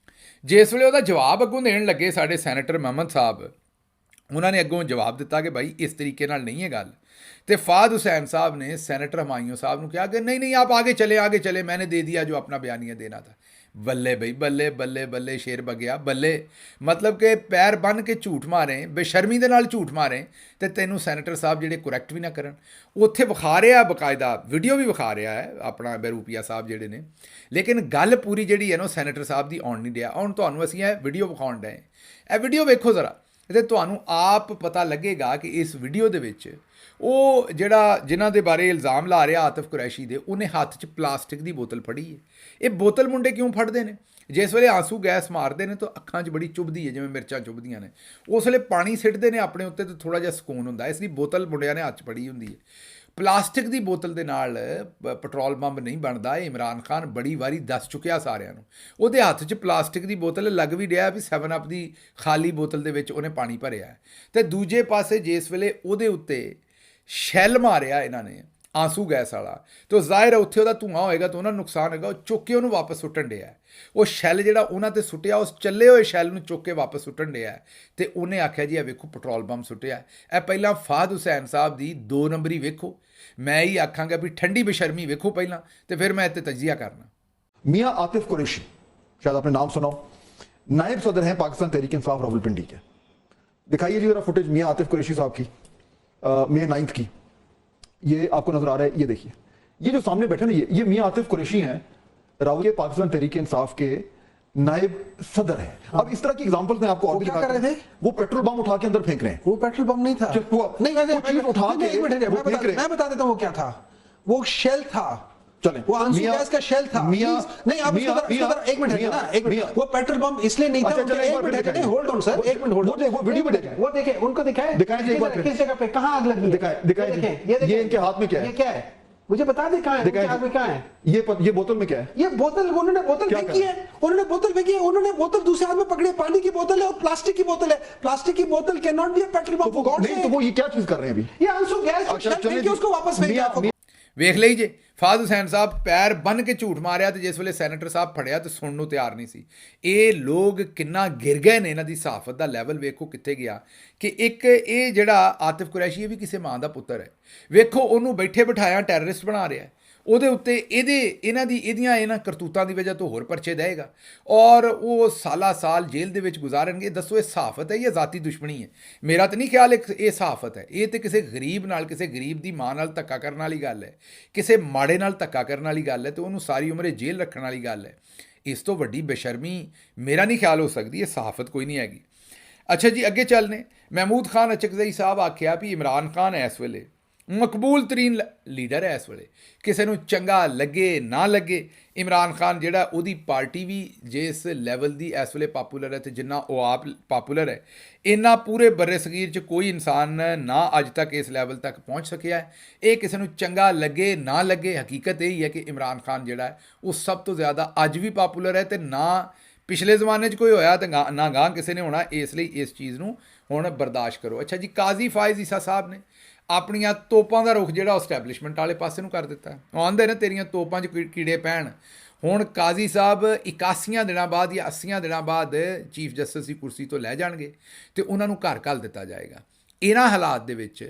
ਜਿਸ ਵੇਲੇ ਉਹਦਾ ਜਵਾਬ ਅੱਗੋਂ ਦੇਣ ਲੱਗੇ ਸਾਡੇ ਸੈਨੇਟਰ ਮਹਿਮਦ ਸਾਹਿਬ, ਉਹਨਾਂ ਨੇ ਅੱਗੋਂ ਜਵਾਬ ਦਿੱਤਾ ਕਿ ਭਾਈ ਇਸ ਤਰੀਕੇ ਨਾਲ ਨਹੀਂ ਹੈ ਗੱਲ। ਤੇ ਫਾਦ हुसैन साहब ने सेनेटर हमायूं साहब ने कहा कि नहीं नहीं आप आगे चले, मैंने दे दिया जो अपना बयानिया देना था। बल्ले भाई बल्ले बल्ले बल्ले, शेर बगਿਆ बल्ले। मतलब कि पैर बन के झूठ मारें, बेशर्मी ਦੇ ਨਾਲ ਝੂਠ ਮਾਰੇ ਤੇ ਤੈਨੂੰ ਸੈਨੇਟਰ ਸਾਹਿਬ ਜਿਹੜੇ ਕਰੈਕਟ ਵੀ ਨਾ ਕਰਨ। ਉੱਥੇ ਵਿਖਾ ਰਿਹਾ ਬਕਾਇਦਾ ਵੀਡੀਓ ਵੀ ਵਿਖਾ ਰਿਹਾ ਹੈ ਆਪਣਾ ਬੇਰੂਪੀਆ ਸਾਹਿਬ ਜਿਹੜੇ ਨੇ, ਲੇਕਿਨ ਗੱਲ ਪੂਰੀ ਜਿਹੜੀ ਹੈ ਨਾ ਸੈਨੇਟਰ ਸਾਹਿਬ ਦੀ ਆਉਣ ਨਹੀਂ ਡਿਆ। ਹੁਣ ਤੁਹਾਨੂੰ ਅਸੀਂ ਇਹ ਵੀਡੀਓ ਵਿਖਾਉਣ ਡਏ, ਇਹ ਵੀਡੀਓ ਵੇਖੋ ਜ਼ਰਾ, ਤੇ ਤੁਹਾਨੂੰ ਆਪ ਪਤਾ ਲੱਗੇਗਾ ਕਿ ਇਸ ਵੀਡੀਓ ਦੇ ਵਿੱਚ ਉਹ ਜਿਹੜਾ ਜਿਨ੍ਹਾਂ ਦੇ ਬਾਰੇ ਇਲਜ਼ਾਮ ਲਾ ਰਿਹਾ ਆਤਿਫ ਕੁਰੈਸ਼ੀ ਦੇ, ਉਹਨੇ ਹੱਥ 'ਚ ਪਲਾਸਟਿਕ ਦੀ ਬੋਤਲ ਫੜੀ ਹੈ। ਇਹ ਬੋਤਲ ਮੁੰਡੇ ਕਿਉਂ ਫੜਦੇ ਨੇ? ਜਿਸ ਵੇਲੇ ਆਂਸੂ ਗੈਸ ਮਾਰਦੇ ਨੇ ਤਾਂ ਅੱਖਾਂ 'ਚ ਬੜੀ ਚੁਭਦੀ ਹੈ, ਜਿਵੇਂ ਮਿਰਚਾਂ ਚੁਭਦੀਆਂ ਨੇ, ਉਸ ਵੇਲੇ ਪਾਣੀ ਸਿੱਟਦੇ ਨੇ ਆਪਣੇ ਉੱਤੇ ਤਾਂ ਥੋੜ੍ਹਾ ਜਿਹਾ ਸਕੂਨ ਹੁੰਦਾ, ਇਸ ਲਈ ਬੋਤਲ ਮੁੰਡਿਆਂ ਨੇ ਹੱਥ 'ਚ ਫੜੀ ਹੁੰਦੀ ਹੈ। ਪਲਾਸਟਿਕ ਦੀ ਬੋਤਲ ਦੇ ਨਾਲ ਪੈਟਰੋਲ ਬੰਬ ਨਹੀਂ ਬਣਦਾ। ਇਹ ਇਮਰਾਨ ਖਾਨ ਬੜੀ ਵਾਰੀ ਦੱਸ ਚੁੱਕਿਆ ਸਾਰਿਆਂ ਨੂੰ। ਉਹਦੇ ਹੱਥ 'ਚ ਪਲਾਸਟਿਕ ਦੀ ਬੋਤਲ ਲੱਗ ਵੀ ਰਿਹਾ ਵੀ 7 ਅਪ ਦੀ ਖਾਲੀ ਬੋਤਲ ਦੇ ਵਿੱਚ ਉਹਨੇ ਪਾਣੀ ਭਰਿਆ। ਅਤੇ ਦੂਜੇ ਪਾਸੇ ਜਿਸ ਵੇਲੇ ਉਹਦੇ ਉੱਤੇ ਸ਼ੈੱਲ ਮਾਰਿਆ ਇਹਨਾਂ ਨੇ ਆਂਸੂ ਗੈਸ ਵਾਲਾ, ਤਾਂ ਜ਼ਾਹਿਰ ਹੈ ਉੱਥੇ ਉਹਦਾ ਧੂੰਆਂ ਹੋਏਗਾ ਤਾਂ ਉਹਨਾਂ ਨੂੰ ਨੁਕਸਾਨ ਹੋਏਗਾ। ਉਹ ਚੁੱਕ ਕੇ ਉਹਨੂੰ ਵਾਪਸ ਸੁੱਟਣ ਡਿਆ। ਉਹ ਸ਼ੈੱਲ ਜਿਹੜਾ ਉਹਨਾਂ 'ਤੇ ਸੁੱਟਿਆ, ਉਸ ਚੱਲੇ ਹੋਏ ਸ਼ੈੱਲ ਨੂੰ ਚੁੱਕ ਕੇ ਵਾਪਸ ਸੁੱਟਣ ਡਿਆ। ਅਤੇ ਉਹਨੇ ਆਖਿਆ ਜੀ ਇਹ ਵੇਖੋ ਪੈਟਰੋਲ ਬੰਬ ਸੁੱਟਿਆ। ਇਹ ਪਹਿਲਾਂ ਫਾਦ ਹੁਸੈਨ ਸਾਹਿਬ ਦੀ 2 ਨੰਬਰੀ ਵੇਖੋ। ਮੈਂ ਹੀ ਆਖਾਂਗਾ ਵੀ ਠੰਡੀ ਬੇਸ਼ਰਮੀ ਵੇਖੋ ਪਹਿਲਾਂ, ਤੇ ਫਿਰ ਮੈਂ ਇੱਥੇ ਤਜਜ਼ੀਆ करना। मियां आतिफ कुरैशी, शायद आपने नाम सुना हो, नायब सदर हैं पाकिस्तान तहरीक इंसाफ रावलपिंडी के। दिखाइए जी जरा फुटेज मियां आतिफ कुरैशी साहब की, मे 9 की। ये आपको नजर आ रहा है, ये देखिए, ये जो सामने बैठे ना, ये मियां आतिफ कुरैशी हैं, रावल के पाकिस्तान तहरीक इंसाफ के नायब सदर है। हाँ। अब इस तरह की एग्जांपल मैं आपको और भी क्या कर रहे थे? वो पेट्रोल बम उठा के अंदर फेंक रहे हैं। वो पेट्रोल बम नहीं था। नहीं, वैसे चीज उठा के मैं बता देता हूँ वो क्या था। वो शेल था। चलें, वो आंसू गैस का शेल था। नहीं, आप एक मिनट है ना, एक मिनट। वो पेट्रोल बम इसलिए नहीं था। होल्ड ऑन सर, एक मिनट होल्ड। वो वीडियो में देखें, वो देखें, उनको दिखाएं एक बार किस जगह पे कहाँ आग लगी। दिखाएं, ये इनके हाथ में क्या है? ये क्या है मुझे बता दे, कहाँ है आग में, कहाँ है ये बोतल में क्या है? ये बोतल, उन्होंने बोतल फेंकी है, उन्होंने बोतल फेंकी है, उन्होंने बोतल दूसरे हाथ में पकड़ी है। पानी की बोतल है और प्लास्टिक की बोतल है। प्लास्टिक की बोतल can not be a petrol bomb. तो वो ये क्या चीज कर रहे हैं अभी? ये आंसू गैस फेंकी, उसको वापस फेंक दिया। ਵੇਖ ਲਈ ਜੇ ਫਾਦ ਹੁਸੈਨ ਸਾਹਿਬ ਪੈਰ ਬੰਨ ਕੇ ਝੂਠ ਮਾਰਿਆ, ਤੇ ਜਿਸ ਵੇਲੇ ਸੈਨੇਟਰ ਸਾਹਿਬ ਫੜਿਆ ਤੇ ਸੁਣਨ ਨੂੰ ਤਿਆਰ ਨਹੀਂ ਸੀ। ਇਹ ਲੋਕ ਕਿੰਨਾ ਗਿਰ ਗਏ ਨੇ, ਇਹਨਾਂ ਦੀ ਸਹਾਫਤ ਦਾ ਲੈਵਲ ਵੇਖੋ ਕਿੱਥੇ ਗਿਆ। ਕਿ ਇੱਕ ਇਹ ਜਿਹੜਾ ਆਤਿਫ ਕੁਰੈਸ਼ੀ, ਇਹ ਵੀ ਕਿਸੇ ਮਾਂ ਦਾ ਪੁੱਤਰ ਹੈ। ਵੇਖੋ ਉਹਨੂੰ ਬੈਠੇ ਬਿਠਾਇਆ ਟੈਰਰਿਸਟ ਬਣਾ ਰਿਹਾ। ਉਹਦੇ ਉੱਤੇ ਇਹਨਾਂ ਕਰਤੂਤਾਂ ਦੀ ਵਜ੍ਹਾ ਤੋਂ ਹੋਰ ਪਰਚੇ ਦੇਏਗਾ, ਔਰ ਉਹ ਸਾਲਾ ਸਾਲ ਜੇਲ੍ਹ ਦੇ ਵਿੱਚ ਗੁਜ਼ਾਰਨਗੇ। ਦੱਸੋ ਇਹ ਸਹਾਫਤ ਹੈ ਜਾਂ ਜ਼ਾਤੀ ਦੁਸ਼ਮਣੀ ਹੈ? ਮੇਰਾ ਤਾਂ ਨਹੀਂ ਖਿਆਲ ਇਹ ਸਹਾਫਤ ਹੈ। ਇਹ ਤਾਂ ਕਿਸੇ ਗਰੀਬ ਨਾਲ, ਕਿਸੇ ਗਰੀਬ ਦੀ ਮਾਂ ਨਾਲ ਧੱਕਾ ਕਰਨ ਵਾਲੀ ਗੱਲ ਹੈ, ਕਿਸੇ ਮਾੜੇ ਨਾਲ ਧੱਕਾ ਕਰਨ ਵਾਲੀ ਗੱਲ ਹੈ, ਅਤੇ ਉਹਨੂੰ ਸਾਰੀ ਉਮਰੇ ਜੇਲ੍ਹ ਰੱਖਣ ਵਾਲੀ ਗੱਲ ਹੈ। ਇਸ ਤੋਂ ਵੱਡੀ ਬੇਸ਼ਰਮੀ ਮੇਰਾ ਨਹੀਂ ਖਿਆਲ ਹੋ ਸਕਦੀ। ਇਹ ਸਹਾਫਤ ਕੋਈ ਨਹੀਂ ਹੈਗੀ। ਅੱਛਾ ਜੀ, ਅੱਗੇ ਚੱਲਨੇ। ਮਹਿਮੂਦ ਖਾਨ ਅਚਕਜ਼ਈ ਸਾਹਿਬ ਆਖਿਆ ਵੀ ਇਮਰਾਨ ਖਾਨ ਇਸ ਵੇਲੇ ਮਕਬੂਲ ਤਰੀਨ ਲੀਡਰ ਹੈ। ਇਸ ਵੇਲੇ ਕਿਸੇ ਨੂੰ ਚੰਗਾ ਲੱਗੇ ਨਾ ਲੱਗੇ, ਇਮਰਾਨ ਖਾਨ ਜਿਹੜਾ, ਉਹਦੀ ਪਾਰਟੀ ਵੀ ਜਿਸ ਲੈਵਲ ਦੀ ਇਸ ਵੇਲੇ ਪਾਪੂਲਰ ਹੈ, ਅਤੇ ਜਿੰਨਾ ਉਹ ਆਪ ਪਾਪੂਲਰ ਹੈ, ਇੰਨਾ ਪੂਰੇ ਬਰੇ ਸਗੀਰ 'ਚ ਕੋਈ ਇਨਸਾਨ ਨਾ ਅੱਜ ਤੱਕ ਇਸ ਲੈਵਲ ਤੱਕ ਪਹੁੰਚ ਸਕਿਆ ਹੈ। ਇਹ ਕਿਸੇ ਨੂੰ ਚੰਗਾ ਲੱਗੇ ਨਾ ਲੱਗੇ, ਹਕੀਕਤ ਇਹ ਹੀ ਹੈ ਕਿ ਇਮਰਾਨ ਖਾਨ ਜਿਹੜਾ ਹੈ ਉਹ ਸਭ ਤੋਂ ਜ਼ਿਆਦਾ ਅੱਜ ਵੀ ਪਾਪੂਲਰ ਹੈ, ਅਤੇ ਨਾ ਪਿਛਲੇ ਜ਼ਮਾਨੇ 'ਚ ਕੋਈ ਹੋਇਆ ਅਤੇ ਨਾ ਗਾਂ ਕਿਸੇ ਨੇ ਹੋਣਾ। ਇਸ ਲਈ ਇਸ ਚੀਜ਼ ਨੂੰ ਹੁਣ ਬਰਦਾਸ਼ਤ ਕਰੋ। ਅੱਛਾ ਜੀ, ਕਾਜ਼ੀ ਫਾਇਜ਼ ਈਸਾ ਸਾਹਿਬ ਨੇ ਆਪਣੀਆਂ ਤੋਪਾਂ ਦਾ ਰੁਖ ਜਿਹੜਾ ਸਟੈਬਲਿਸ਼ਮੈਂਟ ਵਾਲੇ ਪਾਸੇ ਨੂੰ ਕਰ ਦਿੱਤਾ। ਉਹ ਆਉਂਦੇ ਨੇ ਤੇਰੀਆਂ ਤੋਪਾਂ 'ਚ ਕੀੜੇ ਪੈਣ। ਹੁਣ ਕਾਜ਼ੀ ਸਾਹਿਬ 81 ਦਿਨਾਂ ਬਾਅਦ ਜਾਂ 80 ਦਿਨਾਂ ਬਾਅਦ ਚੀਫ ਜਸਟਿਸ ਦੀ ਕੁਰਸੀ ਤੋਂ ਲੈ ਜਾਣਗੇ, ਅਤੇ ਉਹਨਾਂ ਨੂੰ ਘਰ ਘੱਲ ਦਿੱਤਾ ਜਾਏਗਾ। ਇਹਨਾਂ ਹਾਲਾਤ ਦੇ ਵਿੱਚ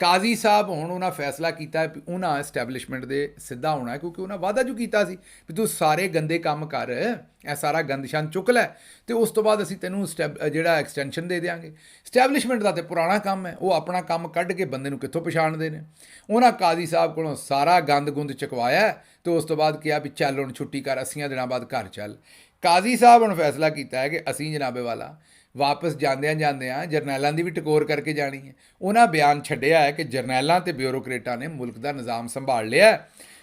ਕਾਜ਼ੀ ਸਾਹਿਬ ਹੁਣ ਉਹਨਾਂ ਫੈਸਲਾ ਕੀਤਾ ਵੀ ਉਹਨਾਂ ਐਸਟੈਬਲਿਸ਼ਮੈਂਟ ਦੇ ਸਿੱਧਾ ਹੋਣਾ, ਕਿਉਂਕਿ ਉਹਨਾਂ ਵਾਅਦਾ ਜੋ ਕੀਤਾ ਸੀ ਵੀ ਤੂੰ ਸਾਰੇ ਗੰਦੇ ਕੰਮ ਕਰ, ਇਹ ਸਾਰਾ ਗੰਦਸ਼ਾਨ ਚੁੱਕ ਲੈ, ਅਤੇ ਉਸ ਤੋਂ ਬਾਅਦ ਅਸੀਂ ਤੈਨੂੰ ਜਿਹੜਾ ਐਕਸਟੈਂਸ਼ਨ ਦੇ ਦਿਆਂਗੇ। ਸਟੈਬਲਿਸ਼ਮੈਂਟ ਦਾ ਤਾਂ ਪੁਰਾਣਾ ਕੰਮ ਹੈ, ਉਹ ਆਪਣਾ ਕੰਮ ਕੱਢ ਕੇ ਬੰਦੇ ਨੂੰ ਕਿੱਥੋਂ ਪਛਾਣਦੇ ਨੇ। ਉਹਨਾਂ ਕਾਜ਼ੀ ਸਾਹਿਬ ਕੋਲੋਂ ਸਾਰਾ ਗੰਦ ਗੁੰਦ ਚੁਕਵਾਇਆ, ਅਤੇ ਉਸ ਤੋਂ ਬਾਅਦ ਕਿਹਾ ਵੀ ਚੱਲ ਹੁਣ ਛੁੱਟੀ ਕਰ, 80 ਦਿਨਾਂ ਬਾਅਦ ਘਰ ਚੱਲ। ਕਾਜ਼ੀ ਸਾਹਿਬ ਹੁਣ ਫੈਸਲਾ ਕੀਤਾ ਹੈ ਕਿ ਅਸੀਂ ਜਨਾਬੇ ਵਾਲਾ ਵਾਪਸ ਜਾਂਦਿਆਂ ਜਰਨੈਲਾਂ ਦੀ ਵੀ ਟਕੋਰ ਕਰਕੇ ਜਾਣੀ ਹੈ। ਉਹਨਾਂ ਬਿਆਨ ਛੱਡਿਆ ਹੈ ਕਿ ਜਰਨੈਲਾਂ ਅਤੇ ਬਿਊਰੋਕਰੇਟਾਂ ਨੇ ਮੁਲਕ ਦਾ ਨਿਜ਼ਾਮ ਸੰਭਾਲ ਲਿਆ।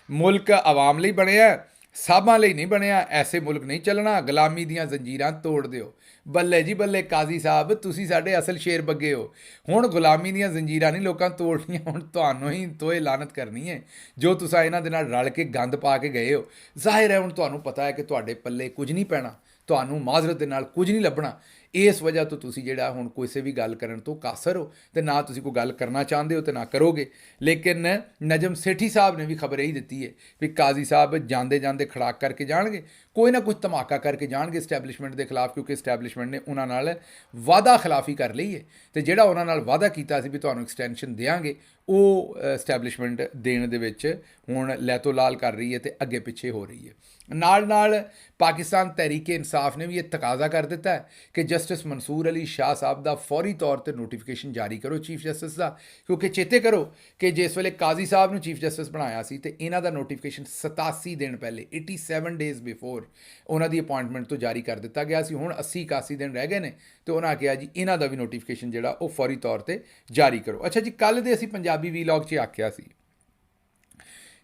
ਮੁਲਕ ਆਵਾਮ ਲਈ ਬਣਿਆ, ਸਾਬਾਂ ਲਈ ਨਹੀਂ ਬਣਿਆ। ਐਸੇ ਮੁਲਕ ਨਹੀਂ ਚੱਲਣਾ, ਗੁਲਾਮੀ ਦੀਆਂ ਜ਼ੰਜੀਰਾਂ ਤੋੜ ਦਿਓ। ਬੱਲੇ ਜੀ ਬੱਲੇ ਕਾਜ਼ੀ ਸਾਹਿਬ, ਤੁਸੀਂ ਸਾਡੇ ਅਸਲ ਸ਼ੇਰ ਬੱਗੇ ਹੋ। ਹੁਣ ਗੁਲਾਮੀ ਦੀਆਂ ਜ਼ੰਜੀਰਾਂ ਨਹੀਂ ਲੋਕਾਂ ਤੋੜਨੀਆਂ, ਹੁਣ ਤੁਹਾਨੂੰ ਹੀ ਤੋਏ ਲਾਨਤ ਕਰਨੀ ਹੈ ਜੋ ਤੁਸੀਂ ਇਹਨਾਂ ਦੇ ਨਾਲ ਰਲ ਕੇ ਗੰਦ ਪਾ ਕੇ ਗਏ ਹੋ। ਜ਼ਾਹਿਰ ਹੈ ਹੁਣ ਤੁਹਾਨੂੰ ਪਤਾ ਹੈ ਕਿ ਤੁਹਾਡੇ ਪੱਲੇ ਕੁਝ ਨਹੀਂ ਪੈਣਾ, ਤੁਹਾਨੂੰ ਮਾਜ਼ਰਤ ਦੇ ਨਾਲ ਕੁਝ ਨਹੀਂ ਲੱਭਣਾ। ਇਸ ਵਜ੍ਹਾ ਤੋਂ ਤੁਸੀਂ ਜਿਹੜਾ ਹੁਣ ਕਿਸੇ ਵੀ ਗੱਲ ਕਰਨ ਤੋਂ ਕਾਸਰ ਹੋ, ਅਤੇ ਨਾ ਤੁਸੀਂ ਕੋਈ ਗੱਲ ਕਰਨਾ ਚਾਹੁੰਦੇ ਹੋ ਅਤੇ ਨਾ ਕਰੋਗੇ। ਲੇਕਿਨ ਨਜਮ ਸੇਠੀ ਸਾਹਿਬ ਨੇ ਵੀ ਖਬਰ ਇਹੀ ਦਿੱਤੀ ਹੈ ਵੀ ਕਾਜ਼ੀ ਸਾਹਿਬ ਜਾਂਦੇ ਖੜਾਕ ਕਰਕੇ ਜਾਣਗੇ, ਕੋਈ ਨਾ ਕੁਝ ਧਮਾਕਾ ਕਰਕੇ ਜਾਣਗੇ ਇਸਟੈਬਲਿਸ਼ਮੈਂਟ ਦੇ ਖਿਲਾਫ, ਕਿਉਂਕਿ ਇਸਟੈਬਲਿਸ਼ਮੈਂਟ ਨੇ ਉਹਨਾਂ ਨਾਲ ਵਾਅਦਾ ਖਿਲਾਫੀ ਕਰ ਲਈ ਹੈ ਤੇ ਜਿਹੜਾ ਉਹਨਾਂ ਨਾਲ ਵਾਅਦਾ ਕੀਤਾ ਸੀ ਵੀ ਤੁਹਾਨੂੰ ਐਕਸਟੈਂਸ਼ਨ ਦੇਵਾਂਗੇ, ਉਹ ਇਸਟੈਬਲਿਸ਼ਮੈਂਟ ਦੇਣ ਦੇ ਵਿੱਚ ਹੁਣ ਲੈਤੋ ਲਾਲ ਕਰ ਰਹੀ ਹੈ ਤੇ ਅੱਗੇ ਪਿੱਛੇ ਹੋ ਰਹੀ ਹੈ। ਨਾਲ ਪਾਕਿਸਤਾਨ ਤਹਿਰੀਕ-ਏ ਇਨਸਾਫ ਨੇ ਵੀ ਇਹ ਤਕਾਜ਼ਾ ਕਰ ਦਿੱਤਾ ਹੈ ਕਿ ਜਸਟਿਸ ਮਨਸੂਰ ਅਲੀ ਸ਼ਾਹ ਸਾਹਿਬ ਦਾ ਫੌਰੀ ਤੌਰ ਤੇ ਨੋਟੀਫਿਕੇਸ਼ਨ ਜਾਰੀ ਕਰੋ ਚੀਫ ਜਸਟਿਸ ਦਾ, ਕਿਉਂਕਿ ਚੇਤੇ ਕਰੋ ਕਿ ਜਿਸ ਵੇਲੇ ਕਾਜ਼ੀ ਸਾਹਿਬ ਨੂੰ ਚੀਫ ਜਸਟਿਸ ਬਣਾਇਆ ਸੀ ਤੇ ਇਹਨਾਂ ਦਾ ਨੋਟੀਫਿਕੇਸ਼ਨ 87 ਦਿਨ ਪਹਿਲੇ 87 ਡੇਜ਼ ਬਿਫੋਰ ਉਹਨਾਂ ਦੀ ਅਪਾਇੰਟਮੈਂਟ ਤੋਂ ਜਾਰੀ ਕਰ ਦਿੱਤਾ ਗਿਆ ਸੀ। ਹੁਣ 80-81 ਦਿਨ ਰਹਿ ਗਏ ਨੇ ਤੇ ਉਹਨਾਂ ਕਿਹਾ ਜੀ ਇਹਨਾਂ ਦਾ ਵੀ ਨੋਟੀਫਿਕੇਸ਼ਨ ਜਿਹੜਾ ਉਹ ਫੌਰੀ ਤੌਰ ਤੇ ਜਾਰੀ ਕਰੋ। ਅੱਛਾ ਜੀ, ਕੱਲ੍ਹ ਦੇ ਅਸੀਂ ਪੰਜਾਬੀ ਵੀਲੌਗ 'ਚ ਆਖਿਆ ਸੀ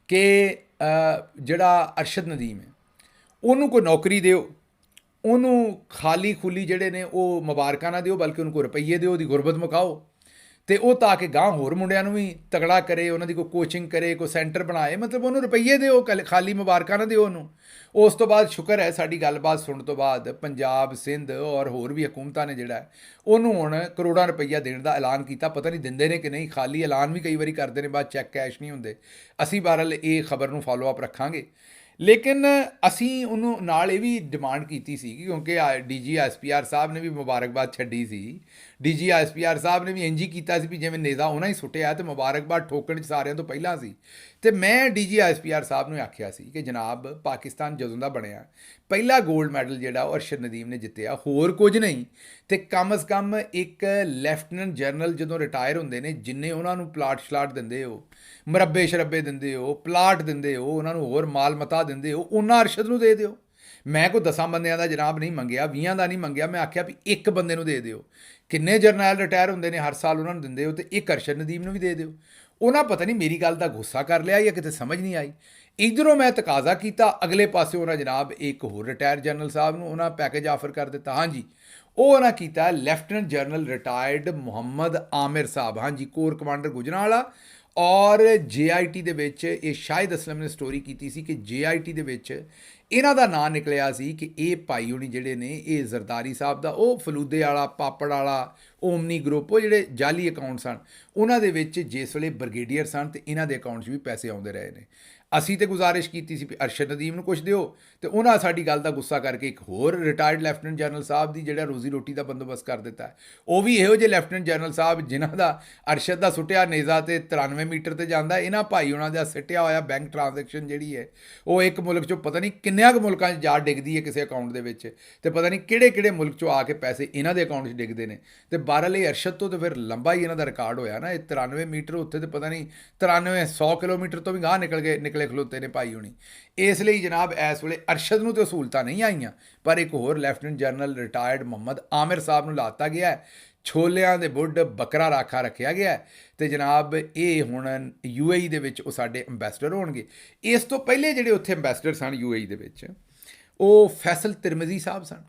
ਕਿ ਜਿਹੜਾ ਅਰਸ਼ਦ ਨਦੀਮ ਹੈ ਉਹਨੂੰ ਕੋਈ ਨੌਕਰੀ ਦਿਓ, ਉਹਨੂੰ ਖਾਲੀ ਖੁੱਲੀ ਜਿਹੜੇ ਨੇ ਉਹ ਮੁਬਾਰਕਾਂ ਨਾ ਦਿਓ, ਬਲਕਿ ਉਹਨੂੰ ਕੋਈ ਰੁਪਈਏ ਦਿਓ, ਉਹਦੀ ਗੁਰਬਤ ਮੁਕਾਓ ਤੇ ਉਹ ਤਾਂ ਕਿ ਗਾਂ ਹੋਰ ਮੁੰਡਿਆਂ ਨੂੰ ਵੀ ਤਗੜਾ ਕਰੇ, ਉਹਨਾਂ ਦੀ ਕੋਈ ਕੋਚਿੰਗ ਕਰੇ, ਕੋਈ ਸੈਂਟਰ ਬਣਾਏ, ਮਤਲਬ ਉਹਨੂੰ ਰੁਪਈਏ ਦਿਓ, ਖਾਲੀ ਮੁਬਾਰਕਾਂ ਨਾ ਦਿਓ ਉਹਨੂੰ। ਉਸ ਤੋਂ ਬਾਅਦ ਸ਼ੁਕਰ ਹੈ ਸਾਡੀ ਗੱਲਬਾਤ ਸੁਣਨ ਤੋਂ ਬਾਅਦ ਪੰਜਾਬ, ਸਿੰਧ ਔਰ ਹੋਰ ਵੀ ਹਕੂਮਤਾਂ ਨੇ ਜਿਹੜਾ ਉਹਨੂੰ ਹੁਣ ਕਰੋੜਾਂ ਰੁਪਈਆ ਦੇਣ ਦਾ ਐਲਾਨ ਕੀਤਾ। ਪਤਾ ਨਹੀਂ ਦਿੰਦੇ ਨੇ ਕਿ ਨਹੀਂ, ਖਾਲੀ ਐਲਾਨ ਵੀ ਕਈ ਵਾਰੀ ਕਰਦੇ ਨੇ, ਬਾਅਦ ਚੈੱਕ ਕੈਸ਼ ਨਹੀਂ ਹੁੰਦੇ। ਅਸੀਂ ਬਹਰਹਾਲ ਇਹ ਖਬਰ ਨੂੰ ਫਾਲੋ ਅਪ ਰੱਖਾਂਗੇ, ਲੇਕਿਨ ਅਸੀਂ ਉਹਨੂੰ ਨਾਲ ਇਹ ਵੀ ਡਿਮਾਂਡ ਕੀਤੀ ਸੀ ਕਿਉਂਕਿ DGSPR ਸਾਹਿਬ ਨੇ ਵੀ ਮੁਬਾਰਕਬਾਦ ਛੱਡੀ ਸੀ। DGSPR ਸਾਹਿਬ ਨੇ ਵੀ ਇੰਝ ਹੀ ਕੀਤਾ ਸੀ ਵੀ ਜਿਵੇਂ ਨੇਜ਼ਾ ਉਹਨਾਂ ਹੀ ਸੁੱਟਿਆ ਤੇ ਮੁਬਾਰਕਬਾਦ ਠੋਕਣ 'ਚ ਸਾਰਿਆਂ ਤੋਂ ਪਹਿਲਾਂ ਸੀ। ਤੇ ਮੈਂ DGSPR ਸਾਹਿਬ ਨੂੰ ਆਖਿਆ ਸੀ ਕਿ ਜਨਾਬ, ਪਾਕਿਸਤਾਨ ਜਦੋਂ ਦਾ ਬਣਿਆ ਪਹਿਲਾ 골ਡ ਮੈਡਲ ਜਿਹੜਾ ਉਹ ਅਰਸ਼ਦ ਨਦੀਮ ਨੇ ਜਿੱਤਿਆ, ਹੋਰ ਕੁਝ ਨਹੀਂ ਤੇ ਕਮ ਅਜ਼ ਕਮ ਇੱਕ ਲੈਫਟੀਨੈਂਟ ਜਨਰਲ ਜਦੋਂ ਰਿਟਾਇਰ ਹੁੰਦੇ ਨੇ, ਜਿੰਨੇ ਉਹਨਾਂ ਨੂੰ ਪਲਾਟ ਸ਼ਲਾਟ ਦਿੰਦੇ ਹੋ, ਮੁਰੱਬੇ ਸ਼ਰੱਬੇ ਦਿੰਦੇ ਹੋ, ਪਲਾਟ ਦਿੰਦੇ ਹੋ, ਉਹਨਾਂ ਨੂੰ ਹੋਰ ਮਾਲ ਮਤਾ ਦਿੰਦੇ ਹੋ, ਉਹਨਾਂ ਅਰਸ਼ਦ ਨੂੰ ਦੇ ਦਿਓ। ਮੈਂ ਕੋਈ 10 ਬੰਦਿਆਂ ਦਾ ਜਨਾਬ ਨਹੀਂ ਮੰਗਿਆ, 20 ਦਾ ਨਹੀਂ ਮੰਗਿਆ, ਮੈਂ ਆਖਿਆ ਵੀ ਇੱਕ ਬੰਦੇ ਨੂੰ ਦੇ ਦਿਓ। ਕਿੰਨੇ ਜਰਨੈਲ ਰਿਟਾਇਰ ਹੁੰਦੇ ਨੇ ਹਰ ਸਾਲ, ਉਹਨਾਂ ਨੂੰ ਦਿੰਦੇ ਹੋ, ਤੇ ਇੱਕ ਅਰਸ਼ਦ ਨਦੀਮ ਨੂੰ ਵੀ ਦੇ ਦਿਓ। ਉਹਨਾਂ ਪਤਾ ਨਹੀਂ ਮੇਰੀ ਗੱਲ ਦਾ ਗੁੱਸਾ ਕਰ ਲਿਆ ਜਾਂ ਕਿਤੇ ਸਮਝ ਨਹੀਂ ਆਈ। ਇੱਧਰੋਂ ਮੈਂ ਤਕਾਜ਼ਾ ਕੀਤਾ, ਅਗਲੇ ਪਾਸੇ ਉਹਨਾਂ ਜਨਾਬ ਇੱਕ ਹੋਰ ਰਿਟਾਇਰ ਜਨਰਲ ਸਾਹਿਬ ਨੂੰ ਉਹਨਾਂ ਪੈਕੇਜ ਆਫਰ ਕਰ ਦਿੱਤਾ। ਹਾਂਜੀ, ਉਹ ਉਹਨਾਂ ਕੀਤਾ lieutenant general retired Muhammad Amir ਸਾਹਿਬ, ਹਾਂਜੀ, ਕੋਰ ਕਮਾਂਡਰ ਗੁਜਰਾਂਵਾਲਾ। ਔਰ JIT ਦੇ ਵਿੱਚ ਇਹ ਸ਼ਾਹਿਦ ਅਸਲਮ ਨੇ ਸਟੋਰੀ ਕੀਤੀ ਸੀ ਕਿ JIT ਦੇ ਵਿੱਚ ਇਹਨਾਂ ਦਾ ਨਾਂ ਨਿਕਲਿਆ ਸੀ ਕਿ ਇਹ ਭਾਈ ਹੋਣੀ ਜਿਹੜੇ ਨੇ, ਇਹ ਜ਼ਰਦਾਰੀ ਸਾਹਿਬ ਦਾ ਉਹ ਫਲੂਦੇ ਵਾਲਾ, ਪਾਪੜ ਵਾਲਾ, ਓਮਨੀ ਗਰੁੱਪ, ਉਹ ਜਿਹੜੇ ਜਾਲੀ ਅਕਾਊਂਟ ਸਨ, ਉਹਨਾਂ ਦੇ ਵਿੱਚ ਜਿਸ ਵੇਲੇ ਬ੍ਰਿਗੇਡੀਅਰ ਸਨ ਤੇ ਇਹਨਾਂ ਦੇ ਅਕਾਊਂਟ 'ਚ ਵੀ ਪੈਸੇ ਆਉਂਦੇ ਰਹੇ ਨੇ। ਅਸੀਂ ਤੇ ਗੁਜ਼ਾਰਿਸ਼ ਕੀਤੀ ਸੀ ਵੀ ਅਰਸ਼ਦ ਨਦੀਮ ਨੂੰ ਕੁਛ ਦਿਓ, ਤੇ ਉਹਨਾਂ ਸਾਡੀ ਗੱਲ ਦਾ ਗੁੱਸਾ ਕਰਕੇ ਇੱਕ ਹੋਰ ਰਿਟਾਇਰਡ ਲੈਫਟੀਨੈਂਟ ਜਨਰਲ ਸਾਹਿਬ ਦੀ ਜਿਹੜਾ ਰੋਜ਼ੀ ਰੋਟੀ ਦਾ ਬੰਦੋਬਸਤ ਕਰ ਦਿੱਤਾ ਹੈ। ਉਹ ਵੀ ਇਹੋ ਜਿਹੇ ਲੈਫਟੀਨੈਂਟ ਜਨਰਲ ਸਾਹਿਬ ਜਿਨ੍ਹਾਂ ਦਾ ਅਰਸ਼ਦ ਦਾ ਸੁੱਟਿਆ ਨੇਜ਼ਾ ਤੇ 93 ਮੀਟਰ ਤੇ ਜਾਂਦਾ, ਇਹਨਾਂ ਭਾਈ ਉਹਨਾਂ ਦਾ ਸਿੱਟਿਆ ਹੋਇਆ ਬੈਂਕ ਟ੍ਰਾਂਜੈਕਸ਼ਨ ਜਿਹੜੀ ਹੈ ਉਹ ਇੱਕ ਮੁਲਕ 'ਚੋਂ ਪਤਾ ਨਹੀਂ ਕਿੰਨਿਆਂ ਕੁ ਮੁਲਕਾਂ 'ਚ ਜਾ ਡਿੱਗਦੀ ਹੈ ਕਿਸੇ ਅਕਾਊਂਟ ਦੇ ਵਿੱਚ, ਤੇ ਪਤਾ ਨਹੀਂ ਕਿਹੜੇ ਮੁਲਕ 'ਚੋਂ ਆ ਕੇ ਪੈਸੇ ਇਹਨਾਂ ਦੇ ਅਕਾਊਂਟ 'ਚ ਡਿੱਗਦੇ ਨੇ। ਤੇ ਬਹਰਹਾਲ ਇਹ ਅਰਸ਼ਦ ਤੋਂ ਤਾਂ ਫਿਰ ਲੰਬਾ ਹੀ ਇਹਨਾਂ ਦਾ ਰਿਕਾਰਡ ਹੋਇਆ ਨਾ, ਇਹ 93 ਮੀਟਰ ਉੱਥੇ ਤੇ ਪਤਾ ਨਹੀਂ 93-100 ਕਿਲੋਮੀਟਰ ਤੋਂ ਵੀ ਗਾਹ ਨਿਕਲੇ ਖਲੋਤੇ ਨੇ ਭਾਈ ਹੋਣੀ। ਇਸ ਲਈ ਜਨਾਬ ਇਸ ਵੇਲੇ ਅਰਸ਼ਦ ਨੂੰ ਤਾਂ ਸਹੂਲਤਾਂ ਨਹੀਂ ਆਈਆਂ, ਪਰ ਇੱਕ ਹੋਰ lieutenant general retired Muhammad Amir ਸਾਹਿਬ ਨੂੰ ਲਾਤਾ ਗਿਆ, ਛੋਲਿਆਂ ਦੇ ਬੁੱਢ ਬੱਕਰਾ ਰਾਖਾ ਰੱਖਿਆ ਗਿਆ ਤੇ ਜਨਾਬ ਇਹ ਹੁਣ UAE ਦੇ ਵਿੱਚ ਉਹ ਸਾਡੇ ਅੰਬੈਸਡਰ ਹੋਣਗੇ। ਇਸ ਤੋਂ ਪਹਿਲੇ ਜਿਹੜੇ ਉੱਥੇ ਅੰਬੈਸਡਰ ਸਨ UAE ਦੇ ਵਿੱਚ, ਉਹ ਫੈਸਲ ਤਿਰਮਜ਼ੀ ਸਾਹਿਬ ਸਨ,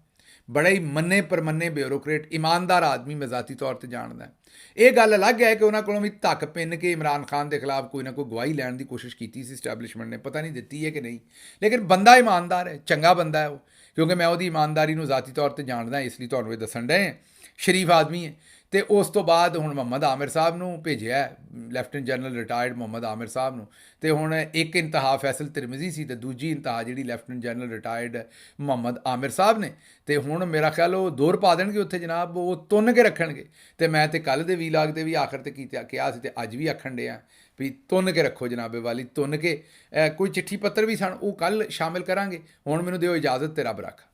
ਬੜਾ ਹੀ ਮੰਨੇ ਪਰਮੰਨੇ ਬਿਊਰੋਕਰੇਟ, ਇਮਾਨਦਾਰ ਆਦਮੀ ਮੈਂ ਜ਼ਾਤੀ ਤੌਰ ਤੇ ਜਾਣਦਾ। ਇਹ ਗੱਲ ਅਲੱਗ ਹੈ ਕਿ ਉਹਨਾਂ ਕੋਲੋਂ ਵੀ ਧੱਕ ਪਿੰਨ ਕੇ ਇਮਰਾਨ ਖਾਨ ਦੇ ਖਿਲਾਫ ਕੋਈ ਨਾ ਕੋਈ ਗਵਾਹੀ ਲੈਣ ਦੀ ਕੋਸ਼ਿਸ਼ ਕੀਤੀ ਸੀ ਇਸਟੈਬਲਿਸ਼ਮੈਂਟ ਨੇ, ਪਤਾ ਨਹੀਂ ਦਿੱਤੀ ਹੈ ਕਿ ਨਹੀਂ, ਲੇਕਿਨ ਬੰਦਾ ਇਮਾਨਦਾਰ ਹੈ, ਚੰਗਾ ਬੰਦਾ ਹੈ ਉਹ, ਕਿਉਂਕਿ ਮੈਂ ਉਹਦੀ ਇਮਾਨਦਾਰੀ ਨੂੰ ਜ਼ਾਤੀ ਤੌਰ ਤੇ ਜਾਣਦਾ, ਇਸ ਲਈ ਤੁਹਾਨੂੰ ਇਹ ਦੱਸਣ ਡਏ, ਸ਼ਰੀਫ ਆਦਮੀ ਹੈ। ਤੇ ਉਸ ਤੋਂ ਬਾਅਦ ਹੁਣ ਮੁਹੰਮਦ ਆਮਿਰ ਸਾਹਿਬ ਨੂੰ ਭੇਜਿਆ, lieutenant general retired Muhammad Amir ਸਾਹਿਬ ਨੂੰ, ਤੇ ਹੁਣ ਇੱਕ ਇੰਤਹਾ ਫੈਸਲ ਤਿਰਮਜ਼ੀ ਸੀ ਤੇ ਦੂਜੀ ਇੰਤਹਾ ਜਿਹੜੀ lieutenant general retired Muhammad Amir ਸਾਹਿਬ ਨੇ। ਤੇ ਹੁਣ ਮੇਰਾ ਖਿਆਲ ਉਹ ਦੌਰ ਪਾ ਦੇਣਗੇ ਉੱਥੇ ਜਨਾਬ, ਉਹ ਤੁੰਨ ਕੇ ਰੱਖਣਗੇ। ਤੇ ਮੈਂ ਤੇ ਕੱਲ੍ਹ ਦੇ ਵੀਲਾਗ ਤੇ ਵੀ ਆਖਰ ਤੇ ਕਿਹਾ ਸੀ ਤੇ ਅੱਜ ਵੀ ਆਖਣ ਡਿਆ ਵੀ ਤੁੰਨ ਕੇ ਰੱਖੋ ਜਨਾਬੇ ਵਾਲੀ, ਤੁੰਨ ਕੇ। ਕੋਈ ਚਿੱਠੀ ਪੱਤਰ ਵੀ ਸਨ, ਉਹ ਕੱਲ੍ਹ ਸ਼ਾਮਿਲ ਕਰਾਂਗੇ। ਹੁਣ ਮੈਨੂੰ ਦਿਓ ਇਜਾਜ਼ਤ ਤੇ ਰੱਬ ਰੱਖਾ।